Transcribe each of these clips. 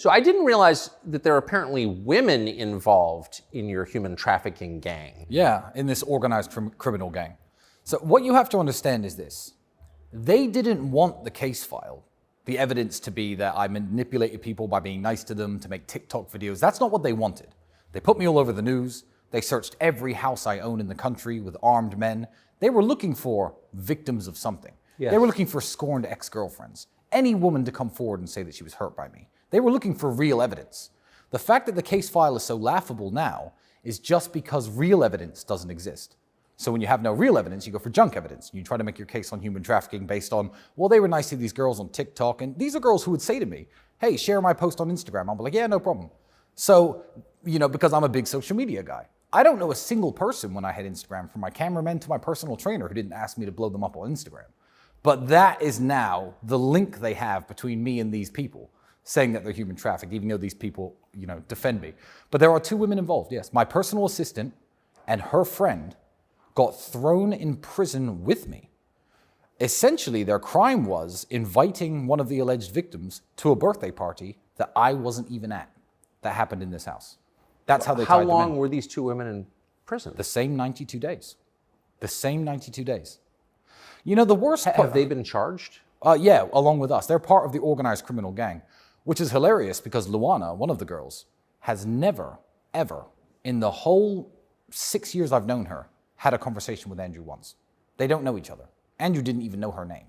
So I didn't realize that there are apparently women involved in your human trafficking gang. Yeah, in this organized criminal gang. So what you have to understand is this. They didn't want the case file, the evidence to be that I manipulated people by being nice to them, to make TikTok videos. That's not what they wanted. They put me all over the news. They searched every house I own in the country with armed men. They were looking for victims of something. Yes. They were looking for scorned ex-girlfriends. Any woman to come forward and say that she was hurt by me. They were looking for real evidence. The fact that the case file is so laughable now is just because real evidence doesn't exist. So when you have no real evidence, you go for junk evidence. You try to make your case on human trafficking based on, well, they were nice to these girls on TikTok. And these are girls who would say to me, hey, share my post on Instagram. I'll be like, yeah, no problem. So, because I'm a big social media guy. I don't know a single person when I had Instagram, from my cameraman to my personal trainer, who didn't ask me to blow them up on Instagram. But that is now the link they have between me and these people, saying that they're human trafficked, even though these people, defend me. But there are 2 women involved, yes. My personal assistant and her friend got thrown in prison with me. Essentially, their crime was inviting one of the alleged victims to a birthday party that I wasn't even at, that happened in this house. That's how they tied them in. How long were these 2 women in prison? The same 92 days. The same 92 days. The worst part... Have they been charged? Yeah, along with us. They're part of the organized criminal gang, which is hilarious because Luana, one of the girls, has never, ever, in the whole 6 years I've known her, had a conversation with Andrew once. They don't know each other. Andrew didn't even know her name.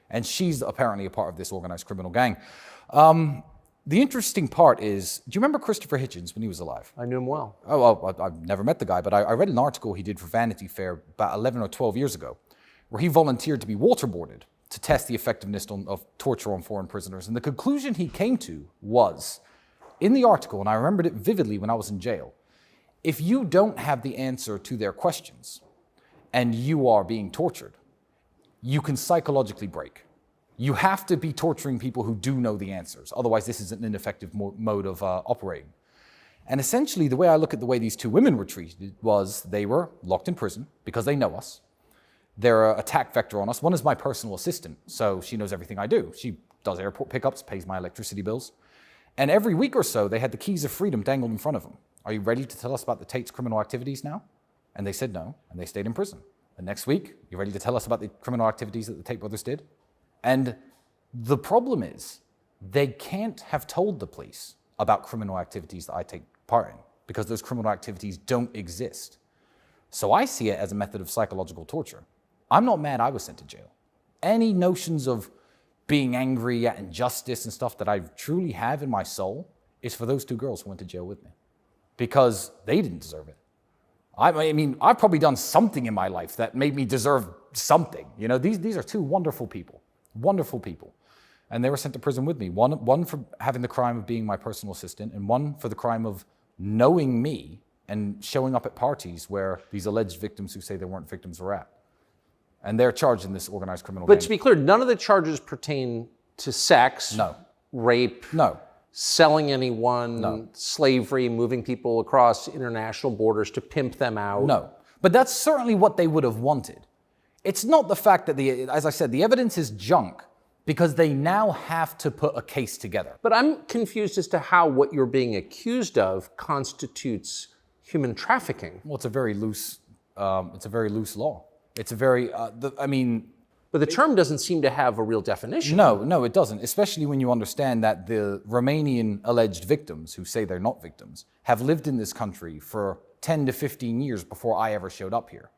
And she's apparently a part of this organized criminal gang. The interesting part is, do you remember Christopher Hitchens when he was alive? I knew him well. I've never met the guy, but I read an article he did for Vanity Fair about 11 or 12 years ago, where he volunteered to be waterboarded to test the effectiveness of torture on foreign prisoners. And the conclusion he came to was, in the article, and I remembered it vividly when I was in jail, if you don't have the answer to their questions and you are being tortured, you can psychologically break. You have to be torturing people who do know the answers. Otherwise, this is an ineffective mode of operating. And essentially, the way I look at the way these 2 women were treated was they were locked in prison because they know us. They're an attack vector on us. One is my personal assistant, so she knows everything I do. She does airport pickups, pays my electricity bills. And every week or so, they had the keys of freedom dangled in front of them. Are you ready to tell us about the Tate's criminal activities now? And they said no, and they stayed in prison. The next week, you ready to tell us about the criminal activities that the Tate brothers did? And the problem is, they can't have told the police about criminal activities that I take part in, because those criminal activities don't exist. So I see it as a method of psychological torture. I'm not mad I was sent to jail. Any notions of being angry at injustice and stuff that I truly have in my soul is for those 2 girls who went to jail with me, because they didn't deserve it. I mean, I've probably done something in my life that made me deserve something. These are 2 wonderful people. And they were sent to prison with me. One for having the crime of being my personal assistant, and one for the crime of knowing me and showing up at parties where these alleged victims who say they weren't victims were at. And they're charged in this organized criminal gang. But to be clear, none of the charges pertain to sex, no, rape, no, selling anyone, no, slavery, moving people across international borders to pimp them out. No, but that's certainly what they would have wanted. It's not the fact that, as I said, the evidence is junk because they now have to put a case together. But I'm confused as to how what you're being accused of constitutes human trafficking. Well, it's a very loose law. It's a very, But the term doesn't seem to have a real definition. No, it doesn't, especially when you understand that the Romanian alleged victims, who say they're not victims, have lived in this country for 10 to 15 years before I ever showed up here.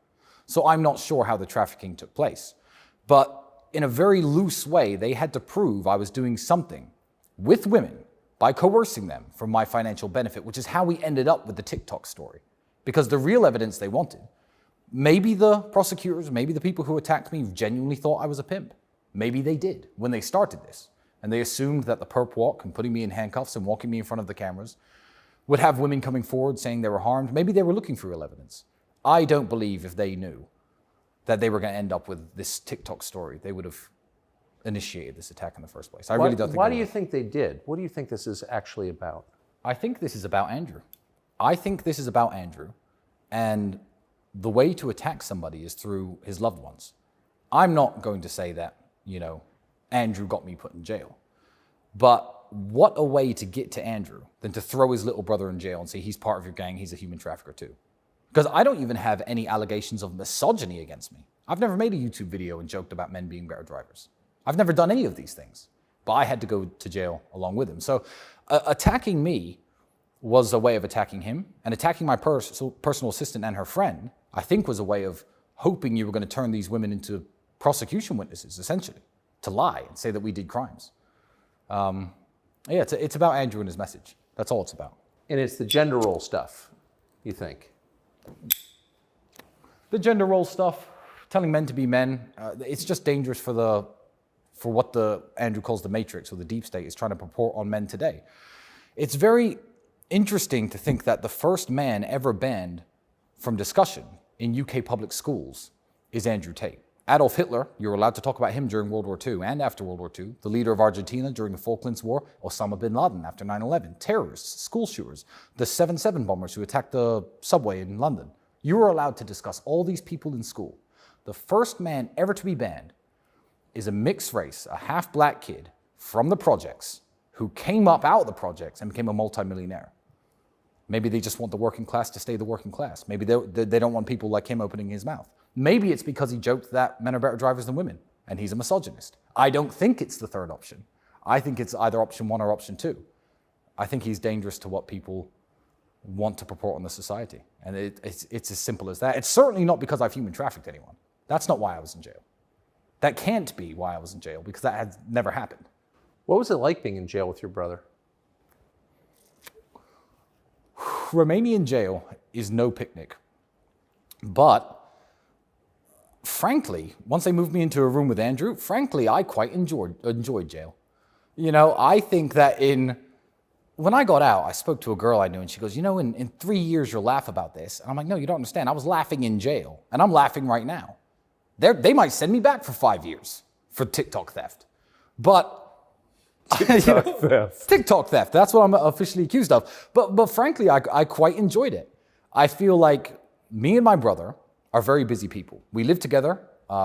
So I'm not sure how the trafficking took place. But in a very loose way, they had to prove I was doing something with women by coercing them for my financial benefit, which is how we ended up with the TikTok story. Because the real evidence they wanted, maybe the prosecutors, maybe the people who attacked me genuinely thought I was a pimp. Maybe they did when they started this. And they assumed that the perp walk and putting me in handcuffs and walking me in front of the cameras would have women coming forward saying they were harmed. Maybe they were looking for real evidence. I don't believe if they knew that they were going to end up with this TikTok story, they would have initiated this attack in the first place. I really don't think. Why do you think they did? What do you think this is actually about? I think this is about Andrew. I think this is about Andrew. And the way to attack somebody is through his loved ones. I'm not going to say that, Andrew got me put in jail. But what a way to get to Andrew than to throw his little brother in jail and say he's part of your gang, he's a human trafficker too. Because I don't even have any allegations of misogyny against me. I've never made a YouTube video and joked about men being better drivers. I've never done any of these things, but I had to go to jail along with him. So attacking me was a way of attacking him, and attacking my personal assistant and her friend, I think, was a way of hoping you were going to turn these women into prosecution witnesses, essentially, to lie and say that we did crimes. Yeah, it's about Andrew and his message. That's all it's about. And it's the gender role stuff, you think? The gender role stuff, telling men to be men, it's just dangerous for what Andrew calls the matrix, or the deep state is trying to purport on men today. It's very interesting to think that the first man ever banned from discussion in UK public schools is Andrew Tate. Adolf Hitler, you were allowed to talk about him during World War II and after World War II. The leader of Argentina during the Falklands War, Osama bin Laden after 9/11. Terrorists, school shooters, the 7/7 bombers who attacked the subway in London. You were allowed to discuss all these people in school. The first man ever to be banned is a mixed race, a half-black kid from the projects who came up out of the projects and became a multimillionaire. Maybe they just want the working class to stay the working class. Maybe they don't want people like him opening his mouth. Maybe it's because he joked that men are better drivers than women, and he's a misogynist. I don't think it's the third option. I think it's either option one or option two. I think he's dangerous to what people want to purport on the society. And it's as simple as that. It's certainly not because I've human trafficked anyone. That's not why I was in jail. That can't be why I was in jail, because that has never happened. What was it like being in jail with your brother? Romanian jail is no picnic. But frankly, once they moved me into a room with Andrew, frankly, I quite enjoyed jail. You know, I think that when I got out, I spoke to a girl I knew, and she goes, you know, in 3 years, you'll laugh about this. And I'm like, no, you don't understand. I was laughing in jail, and I'm laughing right now. They might send me back for 5 years for TikTok theft. But TikTok theft. TikTok theft. That's what I'm officially accused of. But frankly, I quite enjoyed it. I feel like me and my brother are very busy people. We live together.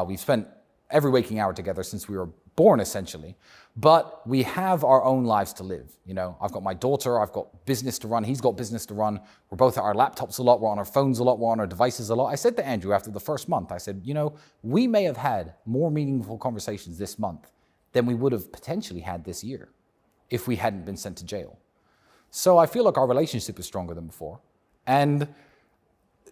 We've spent every waking hour together since we were born, essentially. But we have our own lives to live. You know, I've got my daughter. I've got business to run. He's got business to run. We're both at our laptops a lot. We're on our phones a lot. We're on our devices a lot. I said to Andrew after the first month, I said, you know, we may have had more meaningful conversations this month than we would have potentially had this year if we hadn't been sent to jail. So I feel like our relationship is stronger than before. And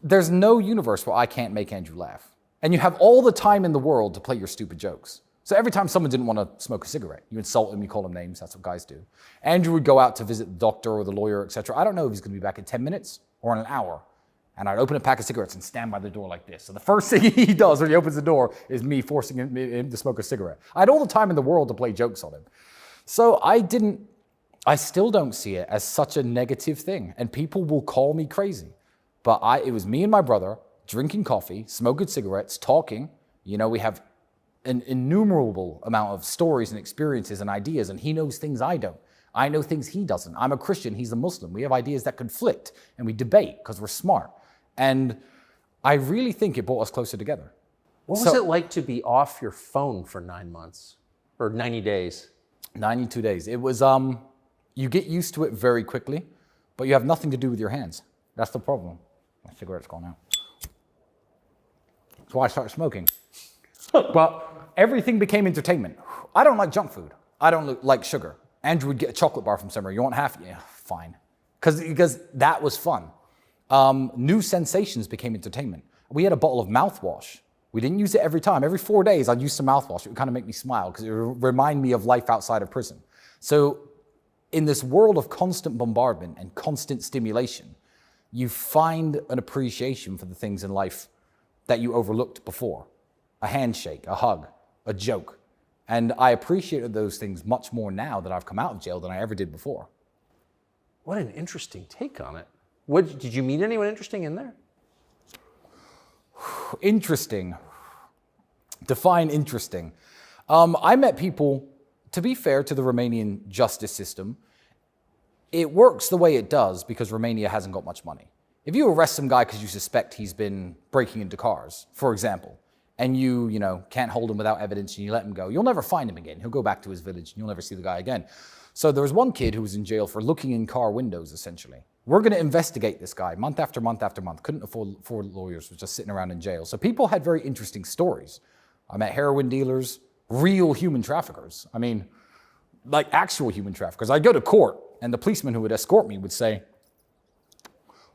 there's no universe where I can't make Andrew laugh. And you have all the time in the world to play your stupid jokes. So every time someone didn't want to smoke a cigarette, you insult him, you call him names, that's what guys do. Andrew would go out to visit the doctor or the lawyer, etc. I don't know if he's going to be back in 10 minutes or in an hour. And I'd open a pack of cigarettes and stand by the door like this. So the first thing he does when he opens the door is me forcing him to smoke a cigarette. I had all the time in the world to play jokes on him. So I still don't see it as such a negative thing. And people will call me crazy. But it was me and my brother drinking coffee, smoking cigarettes, talking. You know, we have an innumerable amount of stories and experiences and ideas, and he knows things I don't. I know things he doesn't. I'm a Christian, he's a Muslim. We have ideas that conflict, and we debate because we're smart. And I really think it brought us closer together. What was it like to be off your phone for 9 months or 90 days? 92 days. It was, you get used to it very quickly, but you have nothing to do with your hands. That's the problem. My cigarette's gone out. That's why I started smoking. But everything became entertainment. I don't like junk food. I don't like sugar. Andrew would get a chocolate bar from somewhere. You want half? Yeah, fine. Because that was fun. New sensations became entertainment. We had a bottle of mouthwash. We didn't use it every time. Every 4 days, I'd use some mouthwash. It would kind of make me smile because it would remind me of life outside of prison. So in this world of constant bombardment and constant stimulation, you find an appreciation for the things in life that you overlooked before. A handshake, a hug, a joke. And I appreciated those things much more now that I've come out of jail than I ever did before. What an interesting take on it. Did you meet anyone interesting in there? Interesting. Define interesting. I met people, to be fair to the Romanian justice system, it works the way it does because Romania hasn't got much money. If you arrest some guy because you suspect he's been breaking into cars, for example, and you can't hold him without evidence and you let him go, you'll never find him again. He'll go back to his village and you'll never see the guy again. So there was one kid who was in jail for looking in car windows, essentially. We're going to investigate this guy month after month after month. Couldn't afford lawyers, was just sitting around in jail. So people had very interesting stories. I met heroin dealers, real human traffickers. I mean, like actual human traffickers. I'd go to court, and the policeman who would escort me would say,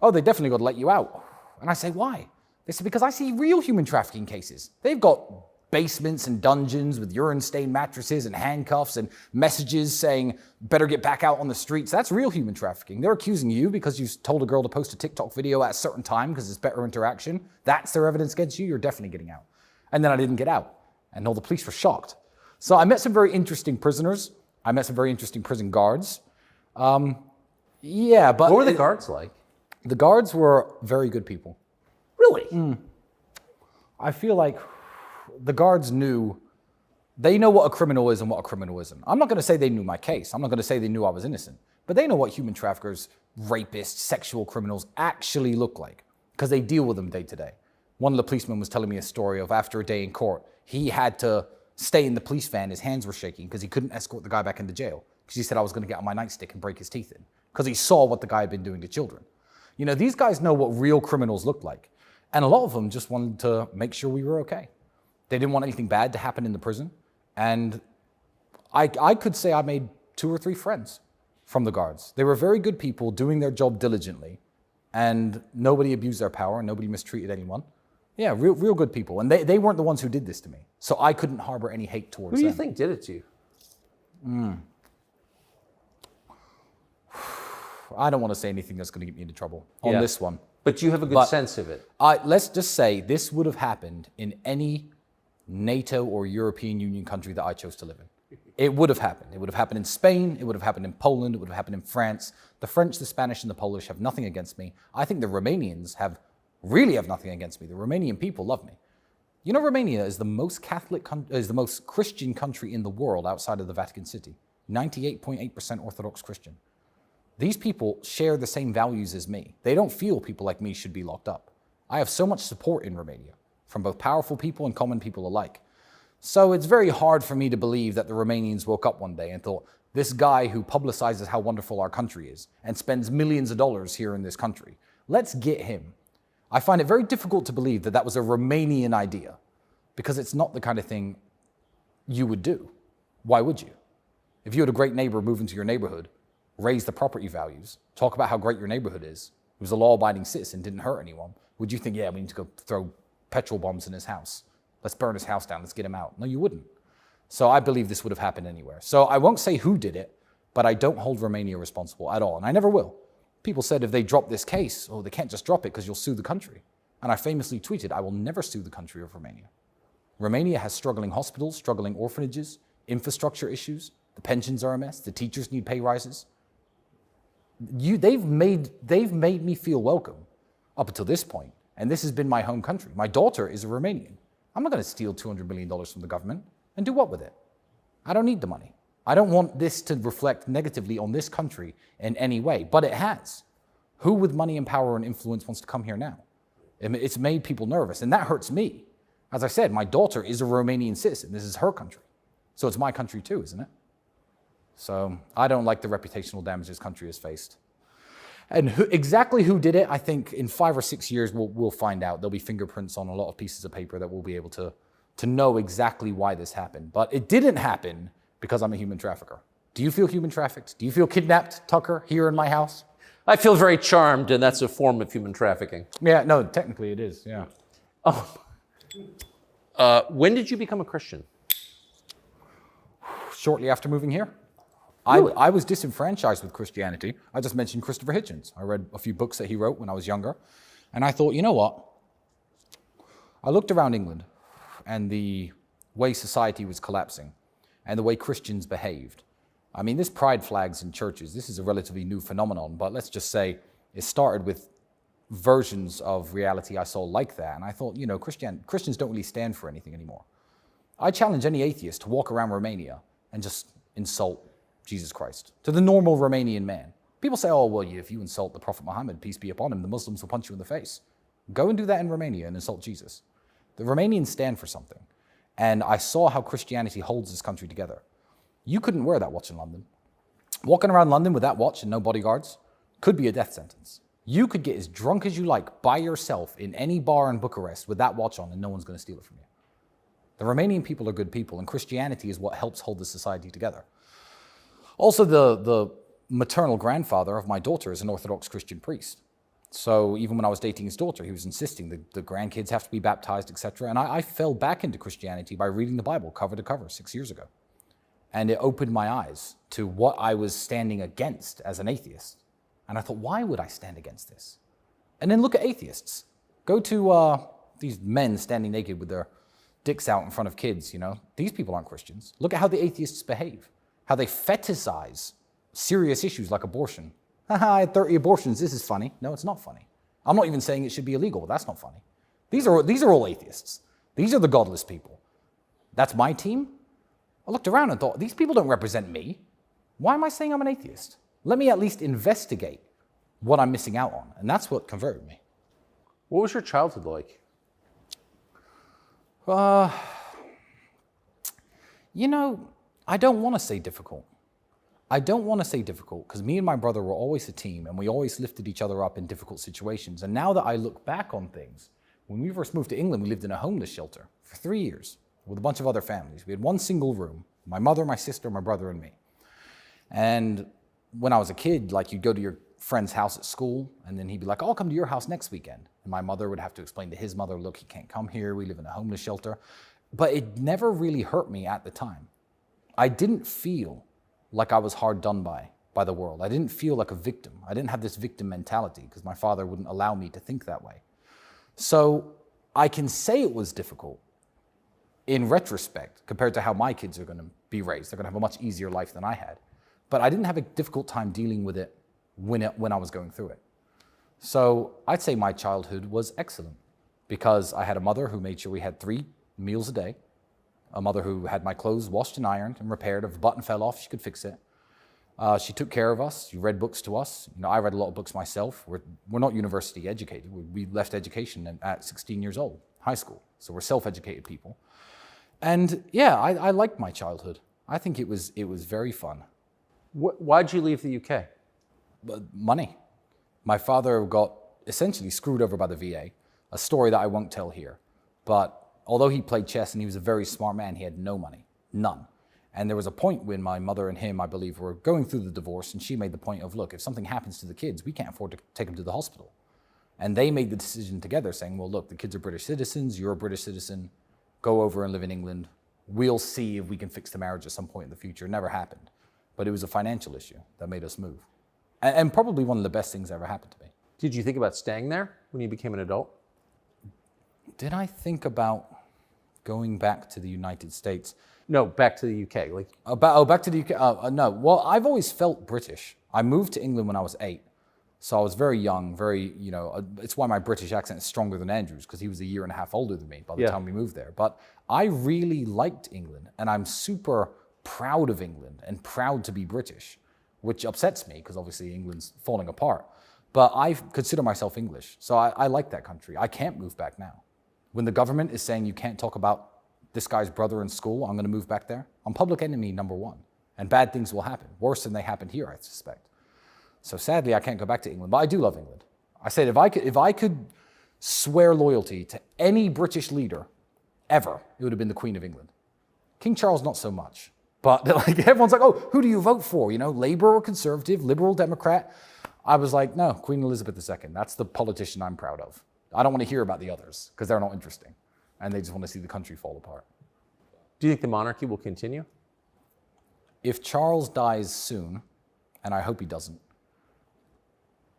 "Oh, they definitely got to let you out." And I say, "Why?" They said, "Because I see real human trafficking cases. They've got basements and dungeons with urine-stained mattresses and handcuffs and messages saying, better get back out on the streets. That's real human trafficking. They're accusing you because you told a girl to post a TikTok video at a certain time because it's better interaction. That's their evidence against you. You're definitely getting out." And then I didn't get out. And all the police were shocked. So I met some very interesting prisoners. I met some very interesting prison guards. Yeah, but... What were the guards like? The guards were very good people. Really? I feel like the guards knew, they know what a criminal is and what a criminal isn't. I'm not going to say they knew my case. I'm not going to say they knew I was innocent. But they know what human traffickers, rapists, sexual criminals actually look like because they deal with them day to day. One of the policemen was telling me a story of after a day in court, he had to stay in the police van. His hands were shaking because he couldn't escort the guy back into jail because he said I was going to get on my nightstick and break his teeth in because he saw what the guy had been doing to children. You know, these guys know what real criminals look like. And a lot of them just wanted to make sure we were okay. They didn't want anything bad to happen in the prison. And I could say I made 2 or 3 friends from the guards. They were very good people doing their job diligently, and nobody abused their power, and nobody mistreated anyone. Yeah, real good people. And they weren't the ones who did this to me. So I couldn't harbor any hate towards them. Who do you think did it to you? I don't want to say anything that's going to get me into trouble on this one. But you have a good sense of it. Let's just say this would have happened in any NATO or European Union country that I chose to live in. It would have happened. It would have happened in Spain. It would have happened in Poland. It would have happened in France. The French, the Spanish, and the Polish have nothing against me. I think the Romanians really have nothing against me. The Romanian people love me. You know, Romania is the most is the most Christian country in the world outside of the Vatican City. 98.8% Orthodox Christian. These people share the same values as me. They don't feel people like me should be locked up. I have so much support in Romania from both powerful people and common people alike. So it's very hard for me to believe that the Romanians woke up one day and thought, this guy who publicizes how wonderful our country is and spends millions of dollars here in this country, let's get him. I find it very difficult to believe that that was a Romanian idea because it's not the kind of thing you would do. Why would you? If you had a great neighbor move into your neighborhood, raise the property values, talk about how great your neighborhood is, who was a law-abiding citizen, didn't hurt anyone, would you think, yeah, we need to go throw petrol bombs in his house? Let's burn his house down, let's get him out. No, you wouldn't. So I believe this would have happened anywhere. So I won't say who did it, but I don't hold Romania responsible at all, and I never will. People said if they drop this case, oh, they can't just drop it because you'll sue the country. And I famously tweeted, I will never sue the country of Romania. Romania has struggling hospitals, struggling orphanages, infrastructure issues, the pensions are a mess, the teachers need pay rises. They've made me feel welcome up until this point, and this has been my home country. My daughter is a Romanian. I'm not going to steal $200 million from the government and do what with it? I don't need the money. I don't want this to reflect negatively on this country in any way, but it has. Who with money and power and influence wants to come here now? It's made people nervous, and that hurts me. As I said, my daughter is a Romanian citizen. This is her country. So it's my country too, isn't it? So I don't like the reputational damage this country has faced. And exactly who did it, I think in 5 or 6 years we'll find out. There'll be fingerprints on a lot of pieces of paper that we'll be able to know exactly why this happened. But it didn't happen because I'm a human trafficker. Do you feel human trafficked? Do you feel kidnapped, Tucker, here in my house? I feel very charmed, and that's a form of human trafficking. Yeah, no, technically it is, yeah. When did you become a Christian? Shortly after moving here. Really? I was disenfranchised with Christianity. I just mentioned Christopher Hitchens. I read a few books that he wrote when I was younger. And I thought, you know what? I looked around England and the way society was collapsing and the way Christians behaved. I mean, this pride flags in churches, this is a relatively new phenomenon, but let's just say it started with versions of reality I saw like that. And I thought, you know, Christians don't really stand for anything anymore. I challenge any atheist to walk around Romania and just insult Jesus Christ to the normal Romanian man. People say, oh, well, if you insult the Prophet Muhammad, peace be upon him, the Muslims will punch you in the face. Go and do that in Romania and insult Jesus. The Romanians stand for something. And I saw how Christianity holds this country together. You couldn't wear that watch in London. Walking around London with that watch and no bodyguards could be a death sentence. You could get as drunk as you like by yourself in any bar in Bucharest with that watch on and no one's going to steal it from you. The Romanian people are good people, and Christianity is what helps hold the society together. Also, the maternal grandfather of my daughter is an Orthodox Christian priest. So even when I was dating his daughter, he was insisting that the grandkids have to be baptized, etc. And I fell back into Christianity by reading the Bible cover to cover 6 years ago. And it opened my eyes to what I was standing against as an atheist. And I thought, why would I stand against this? And then look at atheists. Go to these men standing naked with their dicks out in front of kids, you know. These people aren't Christians. Look at how the atheists behave, how they fetishize serious issues like abortion. Haha, I had 30 abortions, this is funny. No, it's not funny. I'm not even saying it should be illegal, but that's not funny. These are all atheists. These are the godless people. That's my team? I looked around and thought, these people don't represent me. Why am I saying I'm an atheist? Let me at least investigate what I'm missing out on. And that's what converted me. What was your childhood like? You know, I don't want to say difficult. I don't want to say difficult because me and my brother were always a team and we always lifted each other up in difficult situations. And now that I look back on things, when we first moved to England, we lived in a homeless shelter for 3 years with a bunch of other families. We had one single room, my mother, my sister, my brother, and me. And when I was a kid, like you'd go to your friend's house at school and then he'd be like, I'll come to your house next weekend. And my mother would have to explain to his mother, look, he can't come here. We live in a homeless shelter. But it never really hurt me at the time. I didn't feel like I was hard done by the world. I didn't feel like a victim. I didn't have this victim mentality because my father wouldn't allow me to think that way. So I can say it was difficult in retrospect compared to how my kids are going to be raised. They're going to have a much easier life than I had. But I didn't have a difficult time dealing with it when I was going through it. So I'd say my childhood was excellent because I had a mother who made sure we had 3 meals a day, a mother who had my clothes washed and ironed and repaired. If a button fell off, she could fix it. She took care of us. She read books to us. You know, I read a lot of books myself. We're not university educated. We left education at 16 years old, high school. So we're self-educated people. And yeah, I liked my childhood. I think it was very fun. Why'd you leave the UK? Money. My father got essentially screwed over by the VA, a story that I won't tell here. But although he played chess and he was a very smart man, he had no money, none. And there was a point when my mother and him, I believe, were going through the divorce, and she made the point of, look, if something happens to the kids, we can't afford to take them to the hospital. And they made the decision together saying, well, look, the kids are British citizens, you're a British citizen, go over and live in England. We'll see if we can fix the marriage at some point in the future. It never happened. But it was a financial issue that made us move. And probably one of the best things that ever happened to me. Did you think about staying there when you became an adult? Did I think about going back to the United States? No, back to the UK. Back to the UK? No. Well, I've always felt British. I moved to England when I was 8. So I was very young, it's why my British accent is stronger than Andrew's, because he was a year and a half older than me by the time we moved there. But I really liked England, and I'm super proud of England and proud to be British, which upsets me because obviously England's falling apart. But I consider myself English, so I like that country. I can't move back now. When the government is saying you can't talk about this guy's brother in school, I'm going to move back there. I'm public enemy #1, and bad things will happen, worse than they happened here, I suspect. So sadly, I can't go back to England, but I do love England. I said if I could swear loyalty to any British leader ever, it would have been the Queen of England. King Charles, not so much. But like everyone's like, oh, who do you vote for? You know, Labour or Conservative, Liberal, Democrat? I was like, no, Queen Elizabeth II. That's the politician I'm proud of. I don't want to hear about the others because they're not interesting. And they just want to see the country fall apart. Do you think the monarchy will continue? If Charles dies soon, and I hope he doesn't,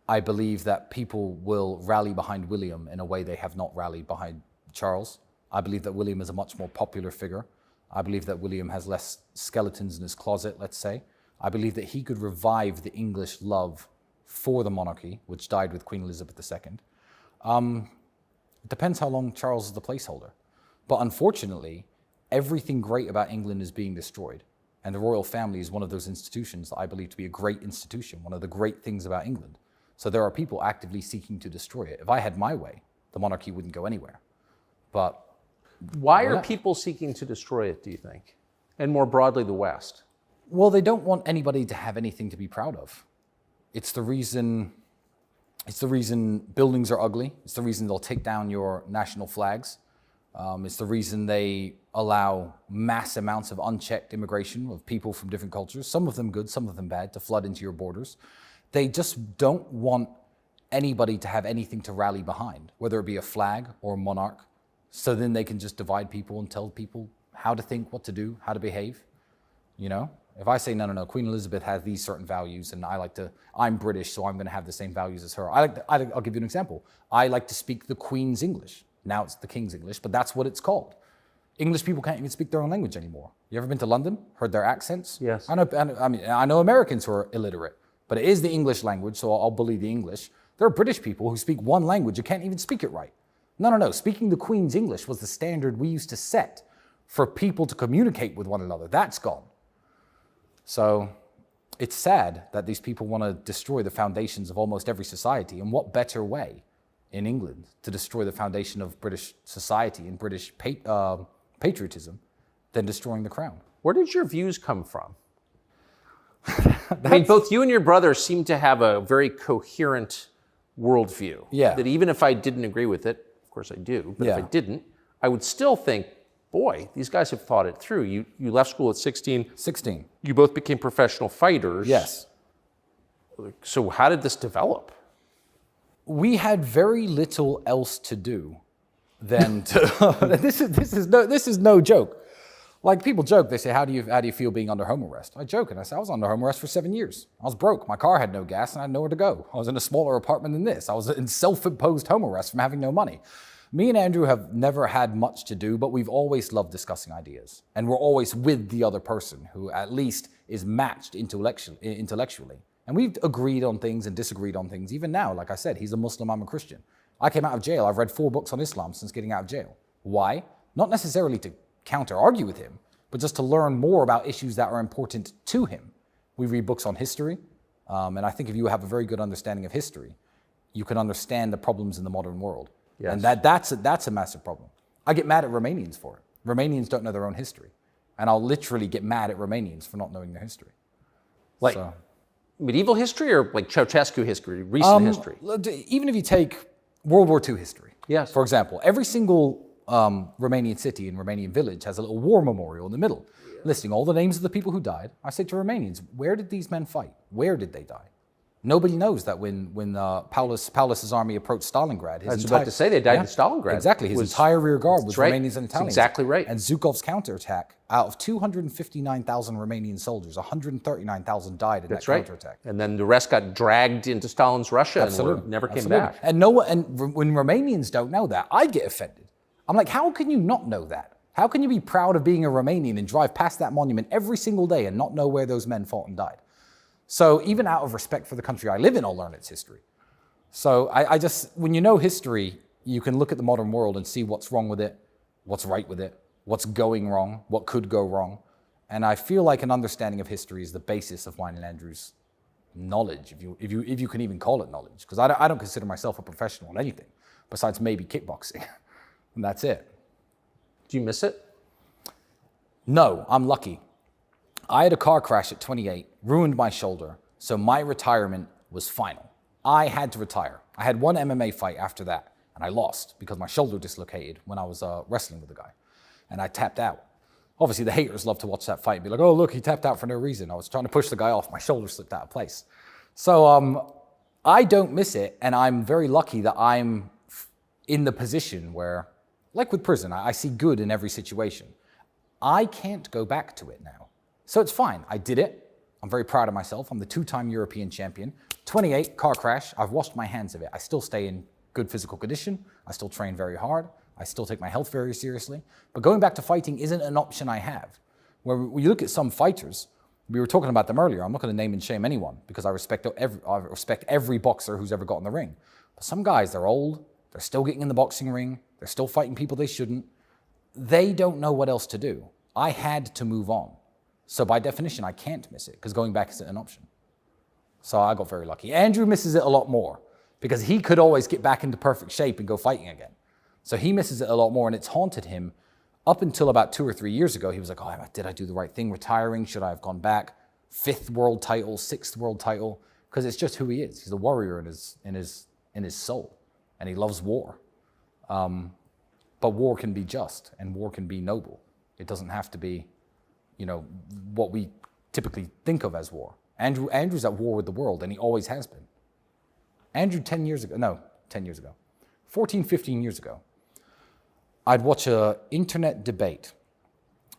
I believe that people will rally behind William in a way they have not rallied behind Charles. I believe that William is a much more popular figure. I believe that William has less skeletons in his closet, let's say. I believe that he could revive the English love for the monarchy, which died with Queen Elizabeth II. It depends how long Charles is the placeholder. But unfortunately, everything great about England is being destroyed. And the royal family is one of those institutions that I believe to be a great institution, one of the great things about England. So there are people actively seeking to destroy it. If I had my way, the monarchy wouldn't go anywhere. But why are people seeking to destroy it, do you think? And more broadly, the West? Well, they don't want anybody to have anything to be proud of. It's the reason buildings are ugly. It's the reason they'll take down your national flags. It's the reason they allow mass amounts of unchecked immigration of people from different cultures, some of them good, some of them bad, to flood into your borders. They just don't want anybody to have anything to rally behind, whether it be a flag or a monarch, so then they can just divide people and tell people how to think, what to do, how to behave. You know, if I say, no, Queen Elizabeth has these certain values and I'm British, so I'm going to have the same values as her. I'll give you an example. I like to speak the Queen's English. Now it's the King's English, but that's what it's called. English people can't even speak their own language anymore. You ever been to London? Heard their accents? Yes. I know Americans who are illiterate, but it is the English language, so I'll believe the English. There are British people who speak one language and can't even speak it right. No. Speaking the Queen's English was the standard we used to set for people to communicate with one another. That's gone. So it's sad that these people want to destroy the foundations of almost every society. And what better way in England to destroy the foundation of British society and British patriotism than destroying the crown? Where did your views come from? I mean, both you and your brother seem to have a very coherent worldview. Yeah. That even if I didn't agree with it, of course I do, but if I didn't, I would still think, boy, these guys have thought it through. You left school at 16. 16. You both became professional fighters. Yes. So how did this develop? We had very little else to do than to. This is no joke. Like, people joke, they say, how do you feel being under home arrest? I joke and I say, I was under home arrest for 7 years. I was broke. My car had no gas and I had nowhere to go. I was in a smaller apartment than this. I was in self-imposed home arrest from having no money. Me and Andrew have never had much to do, but we've always loved discussing ideas. And we're always with the other person who at least is matched intellectually. And we've agreed on things and disagreed on things. Even now, like I said, he's a Muslim, I'm a Christian. I came out of jail. I've read 4 books on Islam since getting out of jail. Why? Not necessarily to counter-argue with him, but just to learn more about issues that are important to him. We read books on history, and I think if you have a very good understanding of history, you can understand the problems in the modern world. Yes. And that's a massive problem. I get mad at Romanians for it. Romanians don't know their own history. And I'll literally get mad at Romanians for not knowing their history. Like medieval history or like Ceausescu history, recent history? Even if you take World War II history. Yes. For example, every single Romanian city and Romanian village has a little war memorial in the middle, listing all the names of the people who died. I say to Romanians, where did these men fight? Where did they die? Nobody knows that when Paulus's army approached Stalingrad, I was about to say they died in Stalingrad. Exactly. His entire rear guard was Romanians and Italians. That's exactly right. And Zhukov's counterattack, out of 259,000 Romanian soldiers, 139,000 died in that counterattack. And then the rest got dragged into Stalin's Russia and never came back. And when Romanians don't know that, I get offended. I'm like, how can you not know that? How can you be proud of being a Romanian and drive past that monument every single day and not know where those men fought and died? So even out of respect for the country I live in, I'll learn its history. So I just, when you know history, you can look at the modern world and see what's wrong with it, what's right with it, what's going wrong, what could go wrong. And I feel like an understanding of history is the basis of mine and Andrew's knowledge, if you can even call it knowledge. Because I don't consider myself a professional in anything, besides maybe kickboxing. And that's it. Do you miss it? No, I'm lucky. I had a car crash at 28, ruined my shoulder, so my retirement was final. I had to retire. I had one MMA fight after that, and I lost because my shoulder dislocated when I was wrestling with the guy, and I tapped out. Obviously, the haters love to watch that fight and be like, oh, look, he tapped out for no reason. I was trying to push the guy off. My shoulder slipped out of place. So I don't miss it, and I'm very lucky that I'm in the position where, like with prison, I see good in every situation. I can't go back to it now. So it's fine. I did it. I'm very proud of myself. I'm the 2-time European champion. 28, car crash. I've washed my hands of it. I still stay in good physical condition. I still train very hard. I still take my health very seriously. But going back to fighting isn't an option I have. When you look at some fighters, we were talking about them earlier. I'm not going to name and shame anyone because I respect every boxer who's ever got in the ring. But some guys, they're old. They're still getting in the boxing ring. They're still fighting people they shouldn't. They don't know what else to do. I had to move on. So by definition, I can't miss it because going back isn't an option. So I got very lucky. Andrew misses it a lot more because he could always get back into perfect shape and go fighting again. So he misses it a lot more, and it's haunted him up until about 2 or 3 years ago. He was like, oh, did I do the right thing retiring? Should I have gone back? 5th world title, 6th world title, because it's just who he is. He's a warrior in his soul, and he loves war. But war can be just, and war can be noble. It doesn't have to be, what we typically think of as war. Andrew's at war with the world, and he always has been. Andrew 14, 15 years ago, I'd watch an internet debate.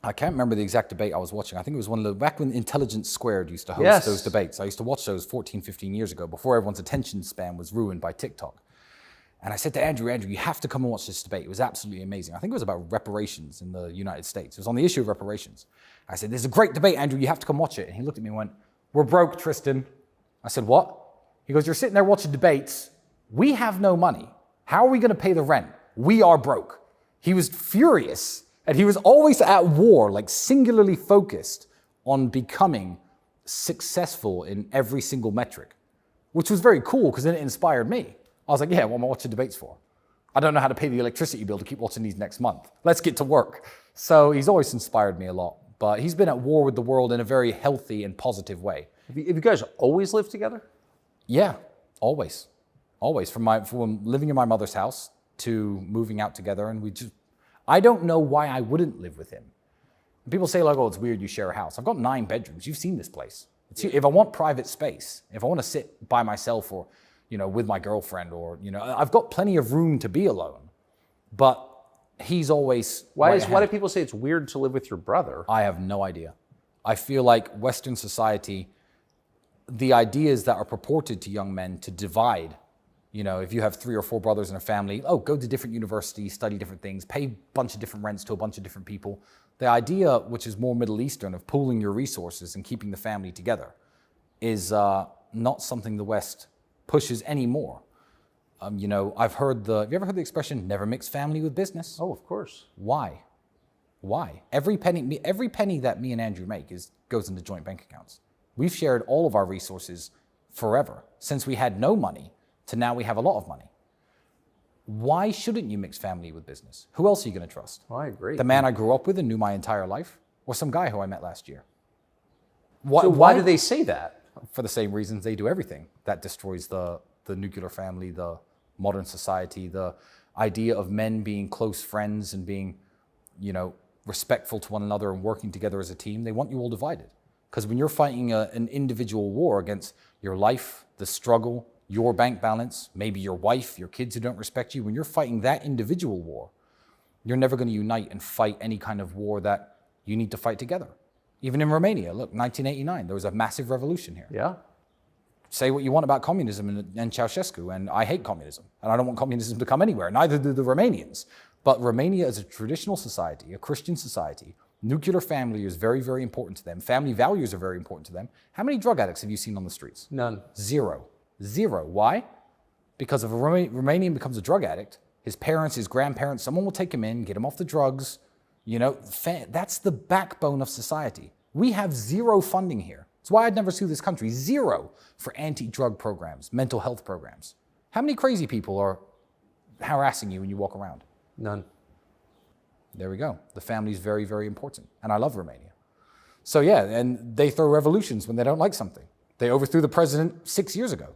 I can't remember the exact debate I was watching. I think it was one of the, back when Intelligence Squared used to host those debates. I used to watch those 14, 15 years ago, before everyone's attention span was ruined by TikTok. And I said to Andrew, you have to come and watch this debate. It was absolutely amazing. I think it was about reparations in the United States. It was on the issue of reparations. I said, there's a great debate, Andrew. You have to come watch it. And he looked at me and went, we're broke, Tristan. I said, what? He goes, you're sitting there watching debates. We have no money. How are we going to pay the rent? We are broke. He was furious. And he was always at war, like singularly focused on becoming successful in every single metric, which was very cool because then it inspired me. I was like, yeah, what am I watching debates for? I don't know how to pay the electricity bill to keep watching these next month. Let's get to work. So he's always inspired me a lot, but he's been at war with the world in a very healthy and positive way. Have you guys always lived together? Yeah, always. Always. From living in my mother's house to moving out together, and I don't know why I wouldn't live with him. And people say, like, oh, it's weird you share a house. I've got 9 bedrooms. You've seen this place. If I want private space, if I want to sit by myself or, with my girlfriend or, I've got plenty of room to be alone. But he's always... Why do people say it's weird to live with your brother? I have no idea. I feel like Western society, the ideas that are purported to young men to divide, if you have 3 or 4 brothers in a family, go to different universities, study different things, pay a bunch of different rents to a bunch of different people. The idea, which is more Middle Eastern, of pooling your resources and keeping the family together is not something the West pushes anymore. Have you ever heard the expression, never mix family with business? Oh, of course. Why? Every penny that me and Andrew make goes into joint bank accounts. We've shared all of our resources forever, since we had no money to now we have a lot of money. Why shouldn't you mix family with business? Who else are you going to trust? Oh, I agree. The man I grew up with and knew my entire life, or some guy who I met last year? Why do they say that? For the same reasons they do everything. That destroys the nuclear family, the modern society, the idea of men being close friends and being, respectful to one another and working together as a team. They want you all divided. Because when you're fighting an individual war against your life, the struggle, your bank balance, maybe your wife, your kids who don't respect you, when you're fighting that individual war, you're never going to unite and fight any kind of war that you need to fight together. Even in Romania, look, 1989, there was a massive revolution here. Yeah. Say what you want about communism and Ceausescu, and I hate communism, and I don't want communism to come anywhere, neither do the Romanians. But Romania is a traditional society, a Christian society. Nuclear family is very, very important to them. Family values are very important to them. How many drug addicts have you seen on the streets? None. Zero. Why? Because if a Romanian becomes a drug addict, his parents, his grandparents, someone will take him in, get him off the drugs. That's the backbone of society. We have zero funding here. That's why I'd never sue this country. Zero for anti-drug programs, mental health programs. How many crazy people are harassing you when you walk around? None. There we go. The family is very, very important. And I love Romania. So yeah, and they throw revolutions when they don't like something. They overthrew the president 6 years ago.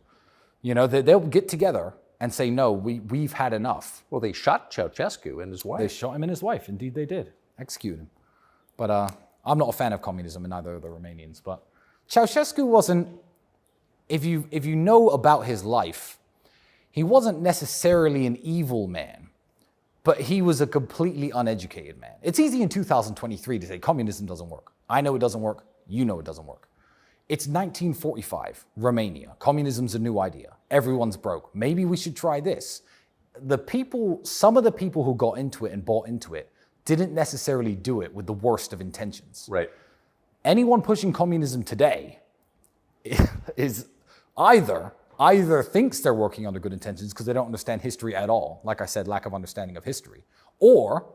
They'll get together and say, no, we've had enough. Well, they shot Ceausescu and his wife. They shot him and his wife. Indeed, they did. Execute him. But I'm not a fan of communism, and neither are the Romanians. But Ceausescu wasn't, if you know about his life, he wasn't necessarily an evil man, but he was a completely uneducated man. It's easy in 2023 to say communism doesn't work. I know it doesn't work. You know it doesn't work. It's 1945, Romania. Communism's a new idea. Everyone's broke. Maybe we should try this. Some of the people who got into it and bought into it didn't necessarily do it with the worst of intentions. Right. Anyone pushing communism today is either thinks they're working under good intentions because they don't understand history at all. Like I said, lack of understanding of history. Or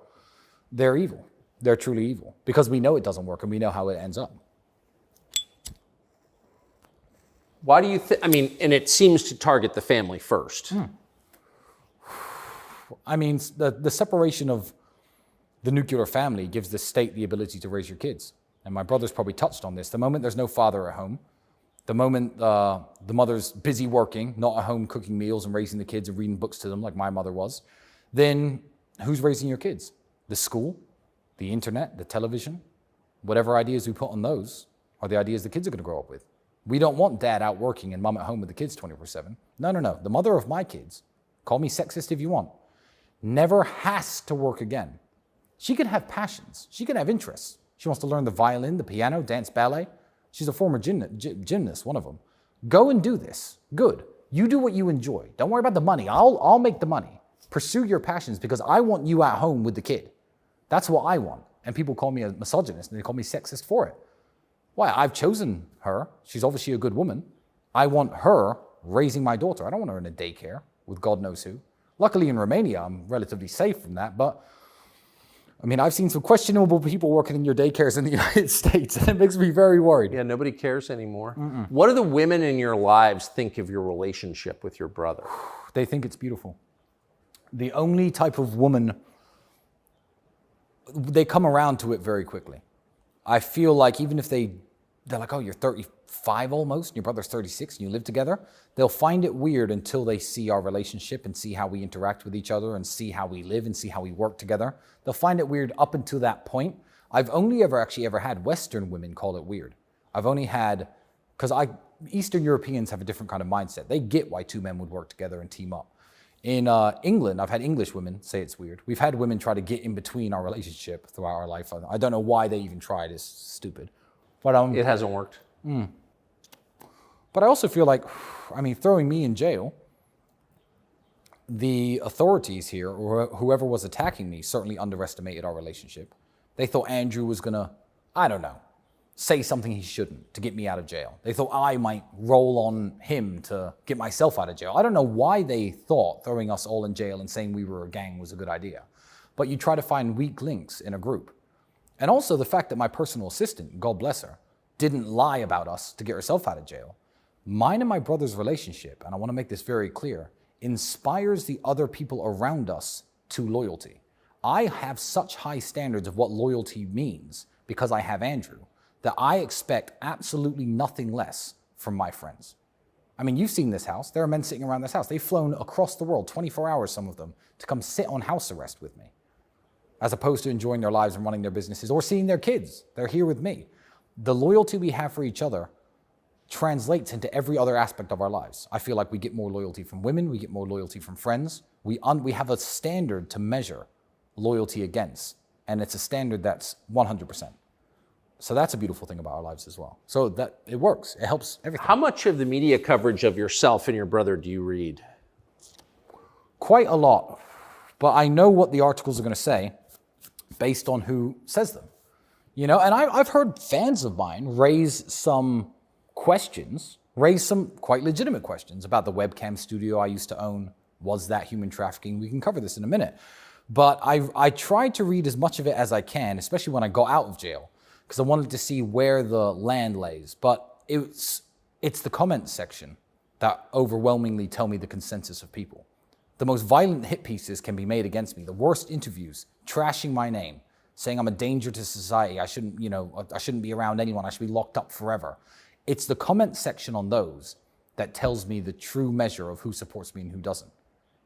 they're evil. They're truly evil because we know it doesn't work and we know how it ends up. Why do you think, and it seems to target the family first. The separation of the nuclear family gives the state the ability to raise your kids. and my brother's probably touched on this, the moment there's no father at home, the moment the mother's busy working, not at home cooking meals and raising the kids and reading books to them like my mother was, then who's raising your kids? The school, the internet, the television, whatever ideas we put on those are the ideas the kids are going to grow up with. We don't want dad out working and mom at home with the kids 24/7. No. The mother of my kids, call me sexist if you want, never has to work again. She can have passions. She can have interests. She wants to learn the violin, the piano, dance, ballet. She's a former gymnast, one of them. Go and do this. Good. You do what you enjoy. Don't worry about the money. I'll make the money. Pursue your passions because I want you at home with the kid. That's what I want. And people call me a misogynist and they call me sexist for it. Why? I've chosen her. She's obviously a good woman. I want her raising my daughter. I don't want her in a daycare with God knows who. Luckily in Romania, I'm relatively safe from that, but I mean, I've seen some questionable people working in your daycares in the United States, and it makes me very worried. Yeah, nobody cares anymore. What do the women in your lives think of your relationship with your brother? They think it's beautiful. The only type of woman, they come around to it very quickly. I feel like even if they're like, oh, you're 35 almost, and your brother's 36, and you live together, they'll find it weird until they see our relationship and see how we interact with each other and see how we live and see how we work together. They'll find it weird up until that point. I've only ever had Western women call it weird. I've only had, because Eastern Europeans have a different kind of mindset. They get why two men would work together and team up. In England, I've had English women say it's weird. We've had women try to get in between our relationship throughout our life. I don't know why they even tried. It's stupid. But it hasn't worked. But I also feel like, I mean, throwing me in jail, the authorities here, or whoever was attacking me, certainly underestimated our relationship. They thought Andrew was going to, I don't know, say something he shouldn't to get me out of jail. They thought I might roll on him to get myself out of jail. I don't know why they thought throwing us all in jail and saying we were a gang was a good idea. But you try to find weak links in a group. And also the fact that my personal assistant, God bless her, didn't lie about us to get herself out of jail. Mine and my brother's relationship, and I want to make this very clear, inspires the other people around us to loyalty. I have such high standards of what loyalty means because I have Andrew, that I expect absolutely nothing less from my friends. I mean, you've seen this house. There are men sitting around this house. They've flown across the world, 24 hours, some of them, to come sit on house arrest with me, as opposed to enjoying their lives and running their businesses or seeing their kids. They're here with me. The loyalty we have for each other translates into every other aspect of our lives. I feel like we get more loyalty from women. We get more loyalty from friends. We have a standard to measure loyalty against, and it's a standard that's 100%. So that's a beautiful thing about our lives as well. So that it works. It helps everything. How much of the media coverage of yourself and your brother do you read? Quite a lot. But I know what the articles are going to say based on who says them. You know, and I've heard fans of mine raise some quite legitimate questions about the webcam studio I used to own. Was that human trafficking? We can cover this in a minute. But I tried to read as much of it as I can, especially when I got out of jail, because I wanted to see where the land lays. But it's the comments section that overwhelmingly tell me the consensus of people. The most violent hit pieces can be made against me. The worst interviews, trashing my name, saying I'm a danger to society. I shouldn't be around anyone. I should be locked up forever. It's the comment section on those that tells me the true measure of who supports me and who doesn't.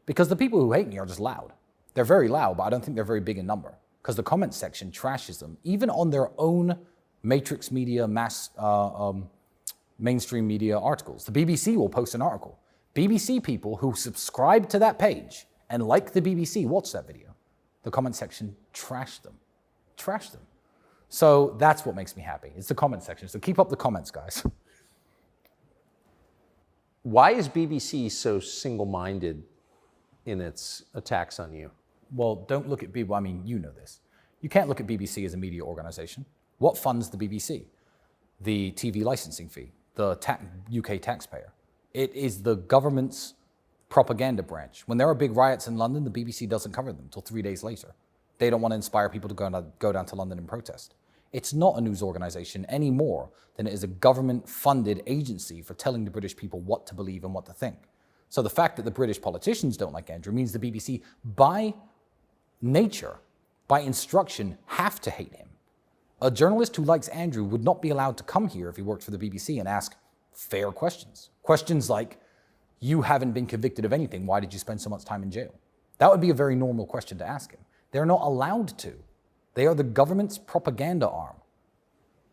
Because the people who hate me are just loud. They're very loud, but I don't think they're very big in number. Because the comment section trashes them, even on their own matrix media, mainstream media articles. The BBC will post an article. BBC people who subscribe to that page and like the BBC watch that video. The comment section trash them. So that's what makes me happy. It's the comment section. So keep up the comments, guys. Why is BBC so single-minded in its attacks on you? Well, don't look at BBC. I mean, you know this. You can't look at BBC as a media organization. What funds the BBC? The TV licensing fee, the UK taxpayer. It is the government's propaganda branch. When there are big riots in London, the BBC doesn't cover them until 3 days later. They don't want to inspire people to go down to London and protest. It's not a news organization any more than it is a government-funded agency for telling the British people what to believe and what to think. So the fact that the British politicians don't like Andrew means the BBC, by nature, by instruction, have to hate him. A journalist who likes Andrew would not be allowed to come here if he worked for the BBC and ask fair questions. Questions like, you haven't been convicted of anything, why did you spend so much time in jail? That would be a very normal question to ask him. They're not allowed to. They are the government's propaganda arm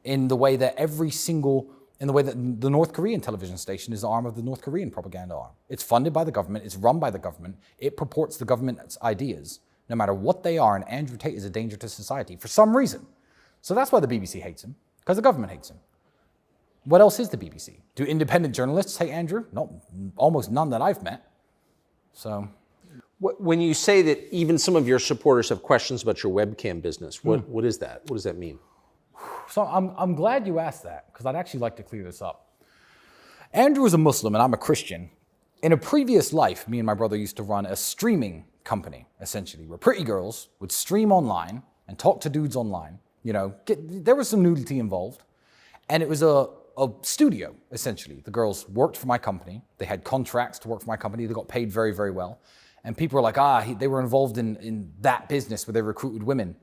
in the way that the North Korean television station is the arm of the North Korean propaganda arm. It's funded by the government, it's run by the government, it purports the government's ideas, no matter what they are, and Andrew Tate is a danger to society for some reason. So that's why the BBC hates him, because the government hates him. What else is the BBC? Do independent journalists hate Andrew? No, almost none that I've met. So, when you say that even some of your supporters have questions about your webcam business, what is that? What does that mean? So I'm glad you asked that, because I'd actually like to clear this up. Andrew is a Muslim and I'm a Christian. In a previous life, me and my brother used to run a streaming company, essentially, where pretty girls would stream online and talk to dudes online. There was some nudity involved. And it was a studio, essentially. The girls worked for my company. They had contracts to work for my company. They got paid very, very well. And people were like, they were involved in that business where they recruited women.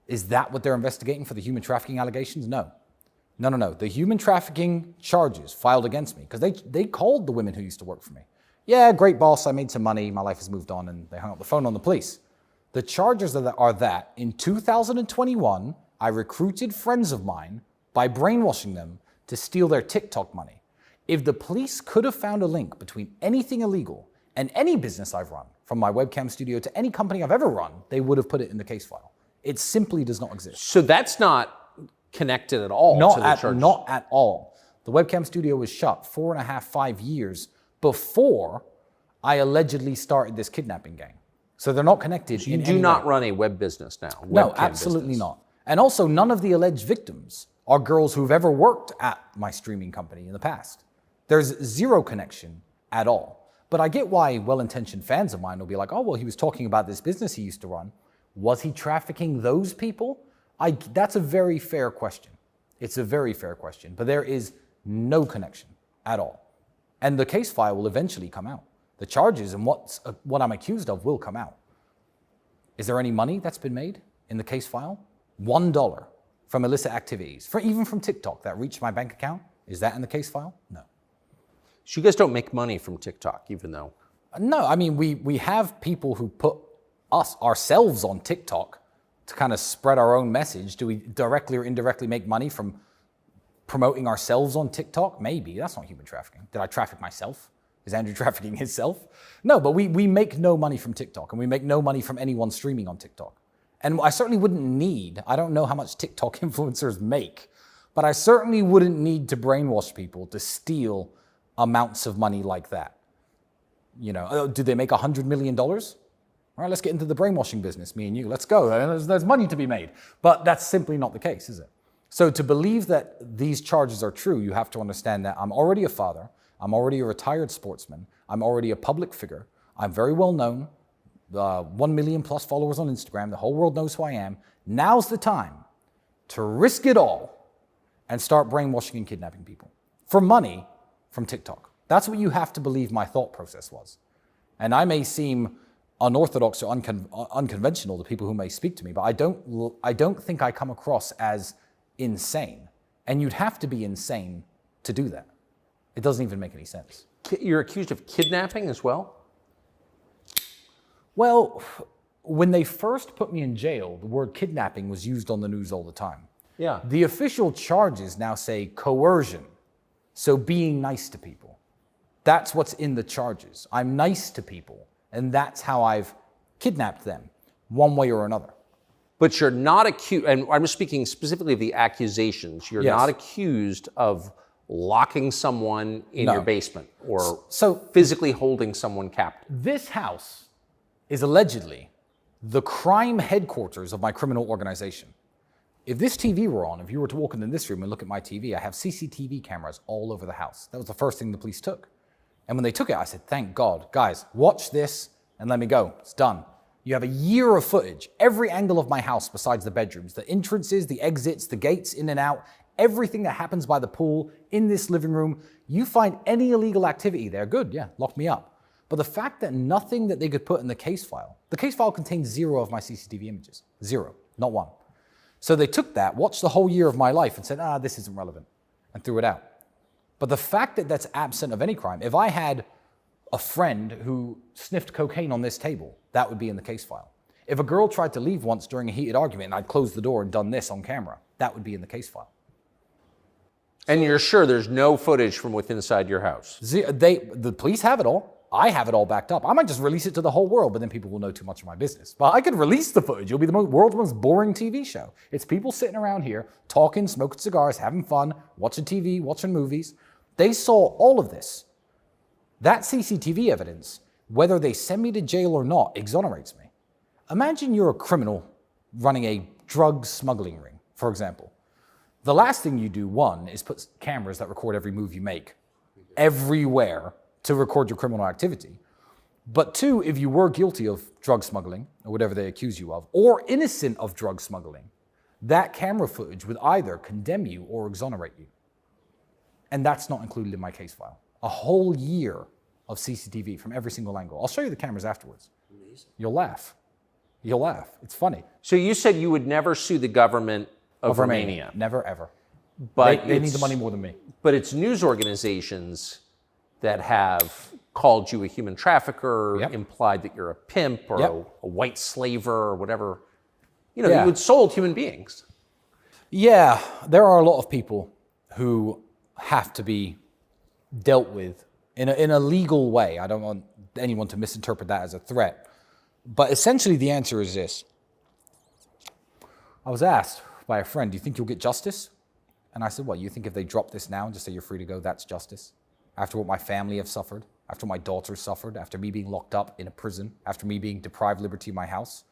Is that what they're investigating for the human trafficking allegations? No. No. The human trafficking charges filed against me, because they called the women who used to work for me. Yeah, great boss, I made some money, my life has moved on, and they hung up the phone on the police. The charges are that in 2021, I recruited friends of mine by brainwashing them to steal their TikTok money. If the police could have found a link between anything illegal and any business I've run, from my webcam studio to any company I've ever run, they would have put it in the case file. It simply does not exist. So that's not connected at all to the charges? Not at all. The webcam studio was shut 4.5, 5 years before I allegedly started this kidnapping gang. So they're not connected. So you do not run a web business now? No, absolutely not. And also, none of the alleged victims are girls who've ever worked at my streaming company in the past. There's zero connection at all. But I get why well-intentioned fans of mine will be like, oh, well, he was talking about this business he used to run. Was he trafficking those people? That's a very fair question. It's a very fair question. But there is no connection at all. And the case file will eventually come out. The charges and what I'm accused of will come out. Is there any money that's been made in the case file? $1 from illicit activities, even from TikTok that reached my bank account. Is that in the case file? No. So you guys don't make money from TikTok, even though? No, I mean, we have people who put ourselves on TikTok to kind of spread our own message. Do we directly or indirectly make money from promoting ourselves on TikTok? Maybe. That's not human trafficking. Did I traffic myself? Is Andrew trafficking himself? No, but we make no money from TikTok, and we make no money from anyone streaming on TikTok. And I certainly wouldn't need, I don't know how much TikTok influencers make, but I certainly wouldn't need to brainwash people to steal amounts of money like that. Do they make $100 million? All right, let's get into the brainwashing business, me and you. Let's go. There's money to be made. But that's simply not the case, is it? So to believe that these charges are true, you have to understand that I'm already a father. I'm already a retired sportsman. I'm already a public figure. I'm very well known. 1 million plus followers on Instagram. The whole world knows who I am. Now's the time to risk it all and start brainwashing and kidnapping people for money from TikTok. That's what you have to believe my thought process was. And I may seem unorthodox or unconventional to people who may speak to me, but I don't think I come across as insane. And you'd have to be insane to do that. It doesn't even make any sense. You're accused of kidnapping as well? Well, when they first put me in jail, the word kidnapping was used on the news all the time. Yeah. The official charges now say coercion, so being nice to people. That's what's in the charges. I'm nice to people, and that's how I've kidnapped them, one way or another. But you're not accused, and I'm speaking specifically of the accusations, you're not accused of locking someone in your basement or physically holding someone captive. This house is allegedly the crime headquarters of my criminal organization. If this TV were on, if you were to walk into this room and look at my TV, I have CCTV cameras all over the house. That was the first thing the police took. And when they took it, I said, thank God, guys, watch this and let me go. It's done. You have a year of footage, every angle of my house besides the bedrooms, the entrances, the exits, the gates in and out, everything that happens by the pool, in this living room. You find any illegal activity there, good, yeah, lock me up. But the fact that nothing that they could put in the case file contains 0 of my CCTV images. 0, not one. So they took that, watched the whole year of my life and said, this isn't relevant, and threw it out. But the fact that that's absent of any crime, if I had a friend who sniffed cocaine on this table, that would be in the case file. If a girl tried to leave once during a heated argument and I'd closed the door and done this on camera, that would be in the case file. And you're sure there's no footage from within inside your house? The police have it all. I have it all backed up. I might just release it to the whole world, but then people will know too much of my business. But I could release the footage. It'll be the world's most boring TV show. It's people sitting around here, talking, smoking cigars, having fun, watching TV, watching movies. They saw all of this. That CCTV evidence, whether they send me to jail or not, exonerates me. Imagine you're a criminal running a drug smuggling ring, for example. The last thing you do, one, is put cameras that record every move you make everywhere to record your criminal activity. But two, if you were guilty of drug smuggling, or whatever they accuse you of, or innocent of drug smuggling, that camera footage would either condemn you or exonerate you. And that's not included in my case file. A whole year of CCTV from every single angle. I'll show you the cameras afterwards. Amazing. You'll laugh. You'll laugh. It's funny. So you said you would never sue the government of Romania. Never, ever. But they need the money more than me. But it's news organizations that have called you a human trafficker, implied that you're a pimp or a white slaver or whatever. You know, you had sold human beings. Yeah, there are a lot of people who have to be dealt with in a legal way. I don't want anyone to misinterpret that as a threat. But essentially the answer is this. I was asked by a friend, do you think you'll get justice? And I said, what, you think if they drop this now and just say you're free to go, that's justice? After what my family have suffered, after my daughter suffered, after me being locked up in a prison, after me being deprived liberty in my house,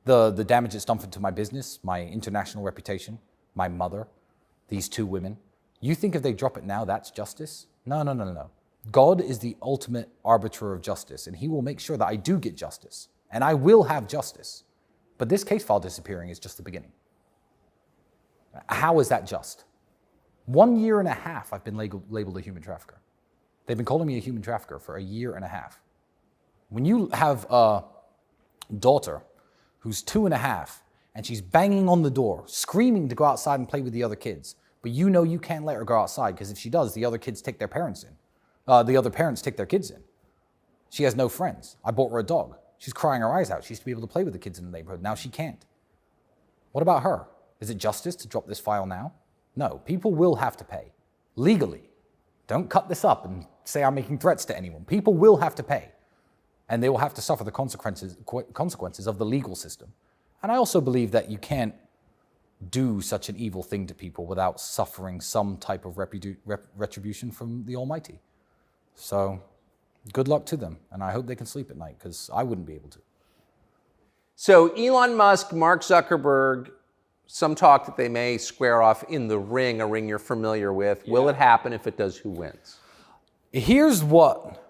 the damage it's done to my business, my international reputation, my mother, these two women, you think if they drop it now, that's justice? No. God is the ultimate arbiter of justice, and he will make sure that I do get justice, and I will have justice. But this case file disappearing is just the beginning. How is that just? 1 year and a half I've been labeled a human trafficker. They've been calling me a human trafficker for 1 year and a half. When you have a daughter who's 2.5 and she's banging on the door, screaming to go outside and play with the other kids, but you know you can't let her go outside because if she does, the other kids take their parents in. The other parents take their kids in. She has no friends. I bought her a dog. She's crying her eyes out. She used to be able to play with the kids in the neighborhood. Now she can't. What about her? Is it justice to drop this file now? No, people will have to pay. Legally. Don't cut this up and say I'm making threats to anyone. People will have to pay. And they will have to suffer the consequences of the legal system. And I also believe that you can't do such an evil thing to people without suffering some type of retribution from the Almighty. So good luck to them. And I hope they can sleep at night because I wouldn't be able to. So Elon Musk, Mark Zuckerberg, some talk that they may square off in the ring, a ring you're familiar with. Yeah. Will it happen? If it does, who wins? Here's what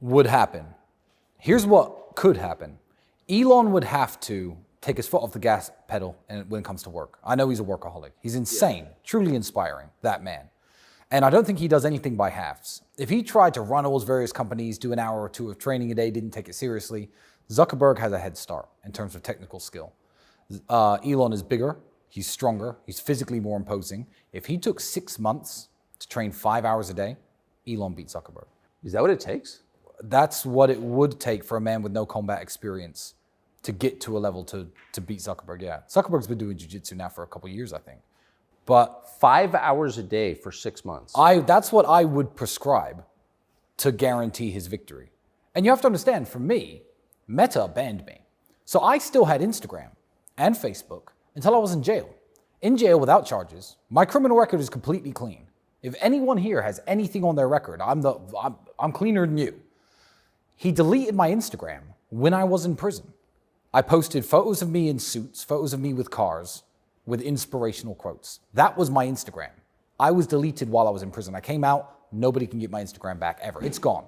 would happen. Here's what could happen. Elon would have to take his foot off the gas pedal when it comes to work. I know he's a workaholic. He's insane, truly inspiring, that man. And I don't think he does anything by halves. If he tried to run all his various companies, do an hour or two of training a day, didn't take it seriously, Zuckerberg has a head start in terms of technical skill. Elon is bigger, he's stronger, he's physically more imposing. If he took 6 months to train 5 hours a day, Elon beats Zuckerberg. Is that what it takes? That's what it would take for a man with no combat experience to get to a level to beat Zuckerberg, yeah. Zuckerberg's been doing jiu-jitsu now for a couple of years, I think. But 5 hours a day for 6 months. That's what I would prescribe to guarantee his victory. And you have to understand, for me, Meta banned me. So I still had Instagram and Facebook until I was in jail. In jail without charges. My criminal record is completely clean. If anyone here has anything on their record, I'm cleaner than you. He deleted my Instagram when I was in prison. I posted photos of me in suits, photos of me with cars, with inspirational quotes. That was my Instagram. I was deleted while I was in prison. I came out, nobody can get my Instagram back ever. It's gone.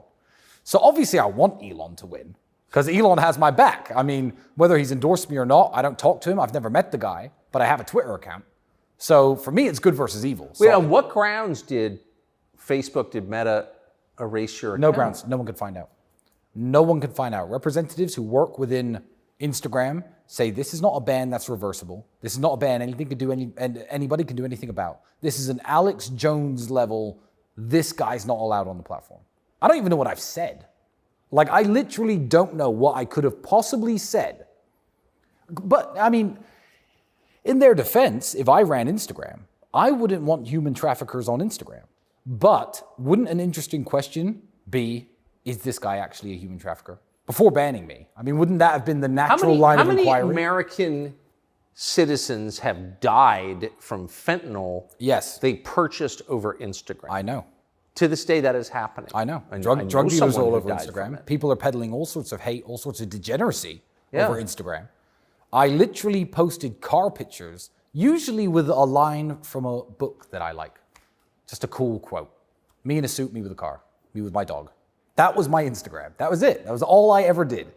So obviously I want Elon to win because Elon has my back. I mean, whether he's endorsed me or not, I don't talk to him. I've never met the guy, but I have a Twitter account. So for me, it's good versus evil. Wait, on what grounds did Meta erase your account? No grounds. No one could find out. No one could find out. Representatives who work within Instagram, say this is not a ban that's reversible. This is not a ban anybody can do anything about. This is an Alex Jones level, this guy's not allowed on the platform. I don't even know what I've said. Like, I literally don't know what I could have possibly said. But, I mean, in their defense, if I ran Instagram, I wouldn't want human traffickers on Instagram. But wouldn't an interesting question be, is this guy actually a human trafficker? Before banning me. I mean, wouldn't that have been the natural line of inquiry? How many American citizens have died from fentanyl they purchased over Instagram? I know. To this day, that is happening. I know. Drug dealers all over Instagram. People are peddling all sorts of hate, all sorts of degeneracy over Instagram. I literally posted car pictures, usually with a line from a book that I like. Just a cool quote. Me in a suit, me with a car, me with my dog. That was my Instagram. That was it. That was all I ever did.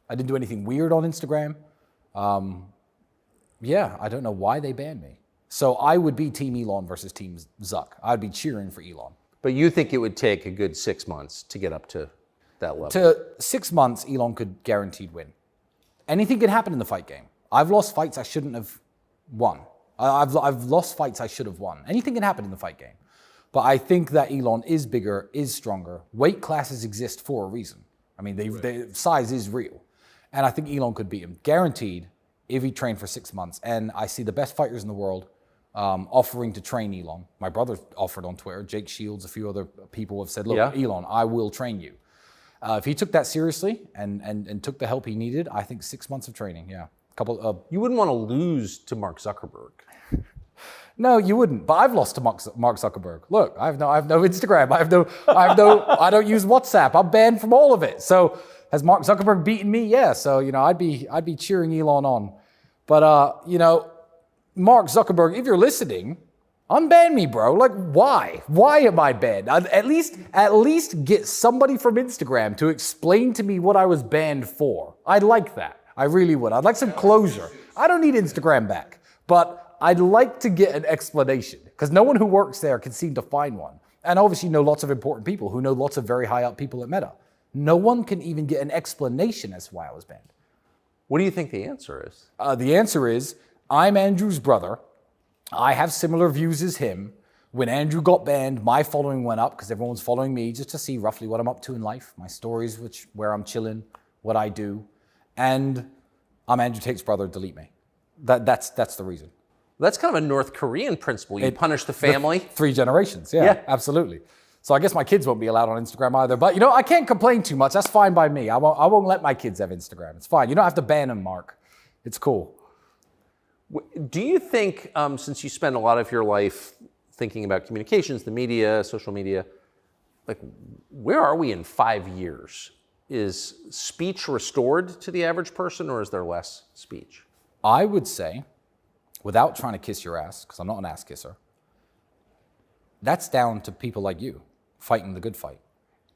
I didn't do anything weird on Instagram. I don't know why they banned me. So I would be Team Elon versus Team Zuck. I'd be cheering for Elon. But you think it would take a good 6 months to get up to that level? To 6 months, Elon could guaranteed win. Anything can happen in the fight game. I've lost fights I shouldn't have won. I've lost fights I should have won. Anything can happen in the fight game. But I think that Elon is bigger, is stronger. Weight classes exist for a reason. I mean, the size is real. And I think Elon could beat him, guaranteed, if he trained for 6 months. And I see the best fighters in the world offering to train Elon. My brother offered on Twitter. Jake Shields, a few other people have said, look, Elon, I will train you. If he took that seriously and took the help he needed, I think 6 months of training, You wouldn't want to lose to Mark Zuckerberg. No, you wouldn't. But I've lost to Mark Zuckerberg. Look, I have no Instagram. I don't use WhatsApp. I'm banned from all of it. So has Mark Zuckerberg beaten me? Yeah. So I'd be cheering Elon on. But Mark Zuckerberg, if you're listening, unban me, bro. Like, why? Why am I banned? At least get somebody from Instagram to explain to me what I was banned for. I'd like that. I really would. I'd like some closure. I don't need Instagram back, but I'd like to get an explanation because no one who works there can seem to find one. And obviously know lots of important people who know lots of very high up people at Meta. No one can even get an explanation as to why I was banned. What do you think the answer is? The answer is, I'm Andrew's brother. I have similar views as him. When Andrew got banned, my following went up because everyone's following me just to see roughly what I'm up to in life, my stories, where I'm chilling, what I do. And I'm Andrew Tate's brother, delete me. That's the reason. That's kind of a North Korean principle. You punish the family. 3 generations, yeah, absolutely. So I guess my kids won't be allowed on Instagram either. But, I can't complain too much. That's fine by me. I won't let my kids have Instagram. It's fine. You don't have to ban them, Mark. It's cool. Do you think, since you spend a lot of your life thinking about communications, the media, social media, like, where are we in 5 years? Is speech restored to the average person, or is there less speech? I would say, without trying to kiss your ass, because I'm not an ass kisser, that's down to people like you fighting the good fight.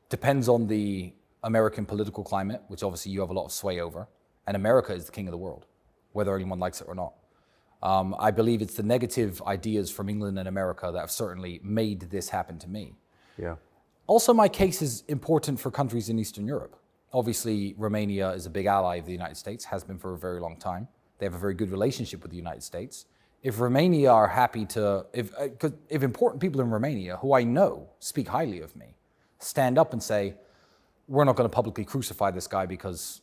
Depends on the American political climate, which obviously you have a lot of sway over, and America is the king of the world, whether anyone likes it or not. I believe it's the negative ideas from England and America that have certainly made this happen to me. Yeah. Also, my case is important for countries in Eastern Europe. Obviously, Romania is a big ally of the United States, has been for a very long time. They have a very good relationship with the United States. If Romania are happy to, if important people in Romania, who I know speak highly of me, stand up and say, we're not going to publicly crucify this guy because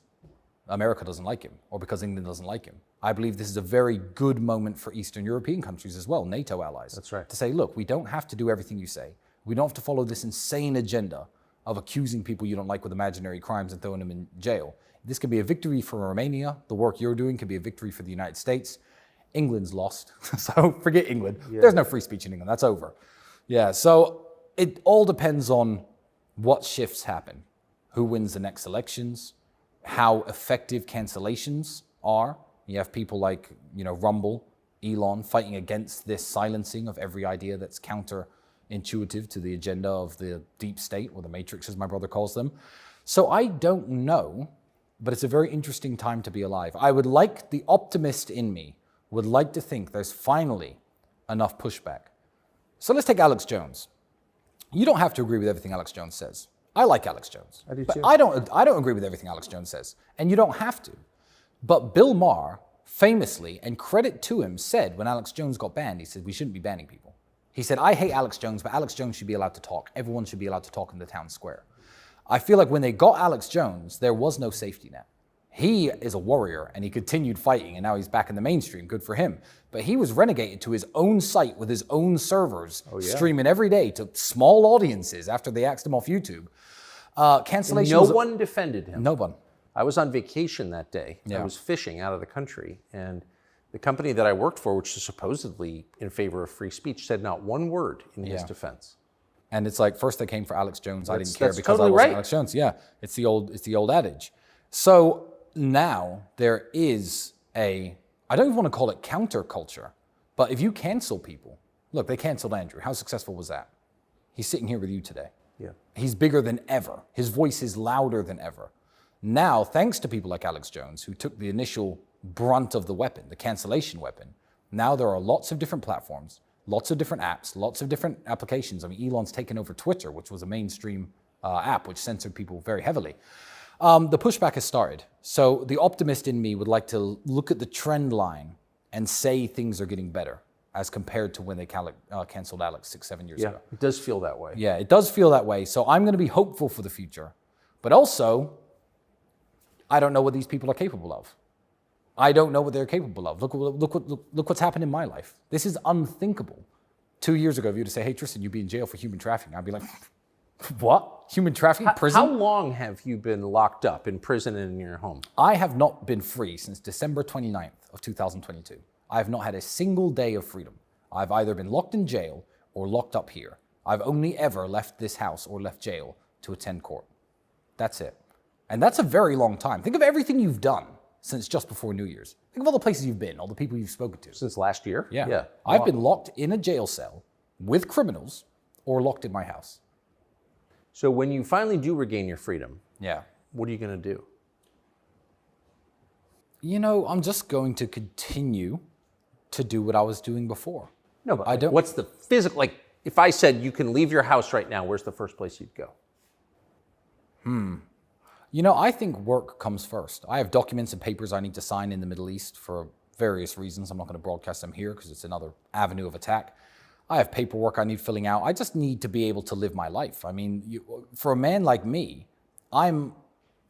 America doesn't like him or because England doesn't like him. I believe this is a very good moment for Eastern European countries as well, NATO allies. That's right. To say, look, we don't have to do everything you say. We don't have to follow this insane agenda of accusing people you don't like with imaginary crimes and throwing them in jail. This could be a victory for Romania. The work you're doing could be a victory for the United States. England's lost, so forget England. Yeah. There's no free speech in England, that's over. Yeah, so it all depends on what shifts happen, who wins the next elections, how effective cancellations are. You have people like, Rumble, Elon fighting against this silencing of every idea that's counterintuitive to the agenda of the deep state, or the matrix as my brother calls them. So I don't know, but it's a very interesting time to be alive. I would like, the optimist in me would like to think there's finally enough pushback. So let's take Alex Jones. You don't have to agree with everything Alex Jones says. I like Alex Jones. I do but too. I don't agree with everything Alex Jones says. And you don't have to. But Bill Maher famously, and credit to him, said when Alex Jones got banned, he said, we shouldn't be banning people. He said, I hate Alex Jones, but Alex Jones should be allowed to talk. Everyone should be allowed to talk in the town square. I feel like when they got Alex Jones, there was no safety net. He is a warrior, and he continued fighting, and now he's back in the mainstream. Good for him. But he was renegated to his own site with his own servers, streaming every day to small audiences after they axed him off YouTube. Cancellation. No one defended him. No one. I was on vacation that day. I was fishing out of the country, and the company that I worked for, which is supposedly in favor of free speech, said not one word in his defense. And it's like, first they came for Alex Jones. I didn't care because totally I wasn't Alex Jones. Yeah, it's the old adage. So now there is I don't even want to call it counterculture, but if you cancel people, look, they canceled Andrew. How successful was that? He's sitting here with you today. Yeah. He's bigger than ever. His voice is louder than ever. Now, thanks to people like Alex Jones, who took the initial brunt of the weapon, the cancellation weapon, now there are lots of different platforms, lots of different apps, lots of different applications. I mean, Elon's taken over Twitter, which was a mainstream app, which censored people very heavily. The pushback has started. So the optimist in me would like to look at the trend line and say things are getting better as compared to when they canceled Alex 6-7 years ago. It does feel that way. Yeah, it does feel that way. So I'm going to be hopeful for the future. But also, I don't know what these people are capable of. I don't know what they're capable of. Look what's happened in my life. This is unthinkable. 2 years ago, if you were to say, hey, Tristan, you'd be in jail for human trafficking, I'd be like, what? Human trafficking? Prison? How long have you been locked up in prison and in your home? I have not been free since December 29th of 2022. I have not had a single day of freedom. I've either been locked in jail or locked up here. I've only ever left this house or left jail to attend court. That's it. And that's a very long time. Think of everything you've done since just before New Year's. Think of all the places you've been, all the people you've spoken to. Since last year? Yeah. I've been locked in a jail cell with criminals or locked in my house. So when you finally do regain your freedom, yeah, what are you going to do? You know, I'm just going to continue to do what I was doing before. No, but what's the physical, like, if I said you can leave your house right now, where's the first place you'd go? You know, I think work comes first. I have documents and papers I need to sign in the Middle East for various reasons. I'm not going to broadcast them here because it's another avenue of attack. I have paperwork I need filling out. I just need to be able to live my life. I mean, for a man like me, and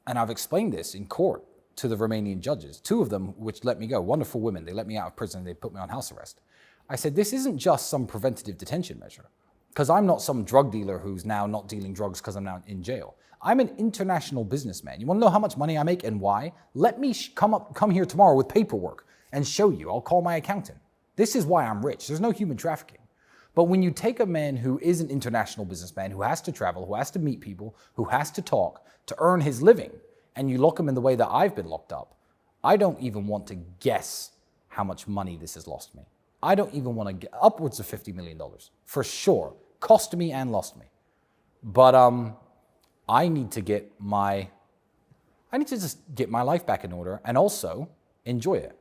I've explained this in court to the Romanian judges, 2 of them which let me go, wonderful women. They let me out of prison. They put me on house arrest. I said, this isn't just some preventative detention measure, because I'm not some drug dealer who's now not dealing drugs because I'm now in jail. I'm an international businessman. You want to know how much money I make and why? Let me come here tomorrow with paperwork and show you. I'll call my accountant. This is why I'm rich. There's no human trafficking. But when you take a man who is an international businessman, who has to travel, who has to meet people, who has to talk to earn his living, and you lock him in the way that I've been locked up, I don't even want to guess how much money this has lost me. I don't even want to get upwards of $50 million, for sure. Cost me and lost me. But I need to just get my life back in order and also enjoy it.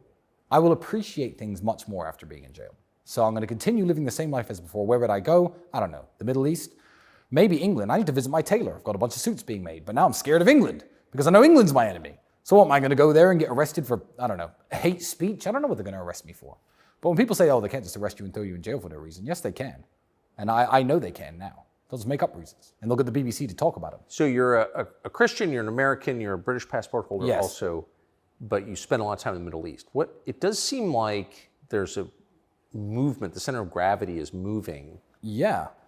I will appreciate things much more after being in jail. So I'm going to continue living the same life as before. Where would I go? I don't know. The Middle East? Maybe England. I need to visit my tailor. I've got a bunch of suits being made, but now I'm scared of England because I know England's my enemy. So what, am I going to go there and get arrested for, I don't know, hate speech? I don't know what they're going to arrest me for. But when people say, oh, they can't just arrest you and throw you in jail for no reason, yes, they can. And I know they can now. They'll just make up reasons and they'll get the BBC to talk about them. So you're a Christian, you're an American, you're a British passport holder also, but you spend a lot of time in the Middle East. It does seem like there's a movement, the center of gravity is moving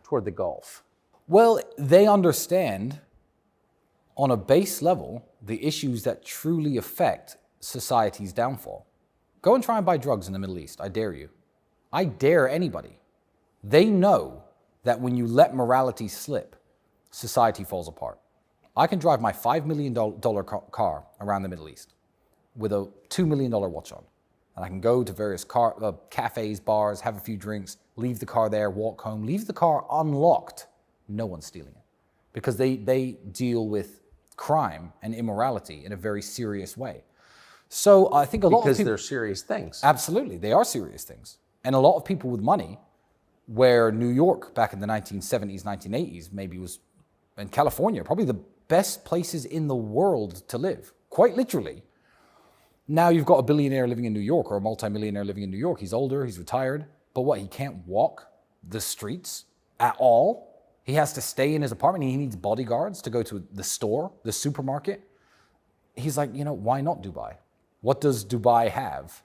toward the Gulf. Well, they understand on a base level the issues that truly affect society's downfall. Go and try and buy drugs in the Middle East. I dare you. I dare anybody. They know that when you let morality slip, society falls apart. I can drive my $5 million car around the Middle East with a $2 million watch on. And I can go to various cafes, bars, have a few drinks, leave the car there, walk home, leave the car unlocked. No one's stealing it. Because they deal with crime and immorality in a very serious way. So I think a lot of people... Because they're serious things. Absolutely, they are serious things. And a lot of people with money, where New York back in the 1970s, 1980s maybe was, and California, probably the best places in the world to live, quite literally. Now you've got a billionaire living in New York or a multimillionaire living in New York. He's older, he's retired, but what, he can't walk the streets at all? He has to stay in his apartment. He needs bodyguards to go to the store, the supermarket. He's like, why not Dubai? What does Dubai have?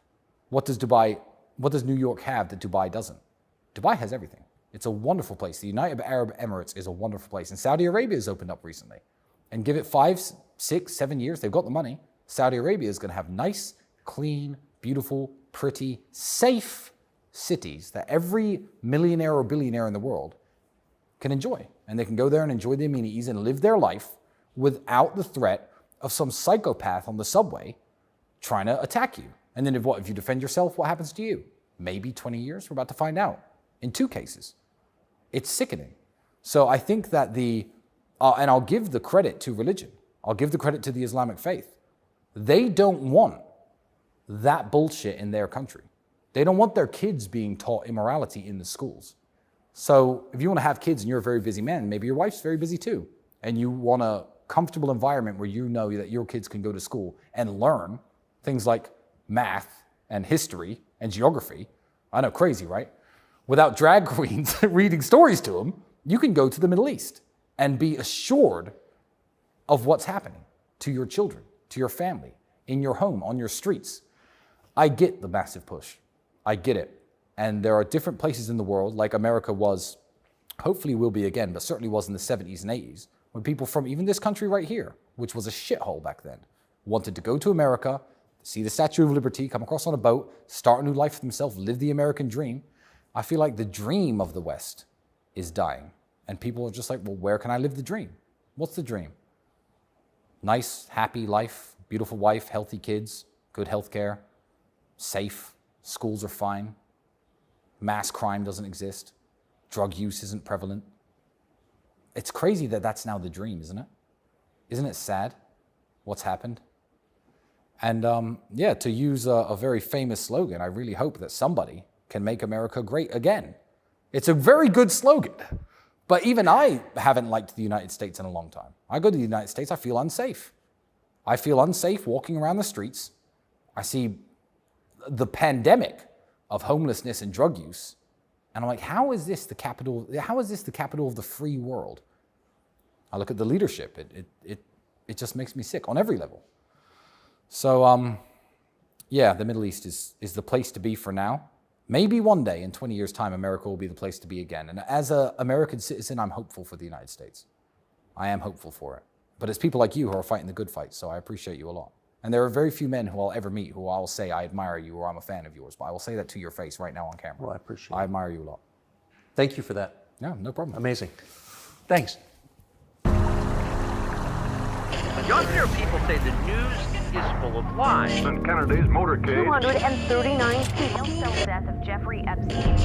What does New York have that Dubai doesn't? Dubai has everything. It's a wonderful place. The United Arab Emirates is a wonderful place. And Saudi Arabia has opened up recently. And give it 5, 6, 7 years, they've got the money. Saudi Arabia is going to have nice, clean, beautiful, pretty, safe cities that every millionaire or billionaire in the world can enjoy. And they can go there and enjoy the amenities and live their life without the threat of some psychopath on the subway trying to attack you. And then if you defend yourself, what happens to you? Maybe 20 years? We're about to find out. In 2 cases. It's sickening. So I think that and I'll give the credit to religion. I'll give the credit to the Islamic faith. They don't want that bullshit in their country. They don't want their kids being taught immorality in the schools. So if you want to have kids and you're a very busy man, maybe your wife's very busy too, and you want a comfortable environment where you know that your kids can go to school and learn things like math and history and geography. I know, crazy, right? Without drag queens reading stories to them, you can go to the Middle East and be assured of what's happening to your children, to your family, in your home, on your streets. I get the massive push. I get it. And there are different places in the world, like America was, hopefully will be again, but certainly was in the 70s and 80s, when people from even this country right here, which was a shithole back then, wanted to go to America, see the Statue of Liberty, come across on a boat, start a new life for themselves, live the American dream. I feel like the dream of the West is dying. And people are just like, well, where can I live the dream? What's the dream? Nice, happy life, beautiful wife, healthy kids, good health care, safe, schools are fine, mass crime doesn't exist, drug use isn't prevalent. It's crazy that that's now the dream, isn't it? Isn't it sad what's happened? And to use a very famous slogan, I really hope that somebody can make America great again. It's a very good slogan. But even I haven't liked the United States in a long time. I go to the United States, I feel unsafe. I feel unsafe walking around the streets. I see the pandemic of homelessness and drug use. And I'm like, how is this the capital of the free world? I look at the leadership. It just makes me sick on every level. So, the Middle East is the place to be for now. Maybe one day, in 20 years' time, America will be the place to be again. And as an American citizen, I'm hopeful for the United States. I am hopeful for it. But it's people like you who are fighting the good fight, so I appreciate you a lot. And there are very few men who I'll ever meet who I'll say, I admire you or I'm a fan of yours. But I will say that to your face right now on camera. Well, I appreciate it. I admire you a lot. Thank you for that. Yeah, no problem. Amazing. Thanks. Younger people say the news is full of lies. President Kennedy's motorcade. 239 people. Cell death of Jeffrey Epstein.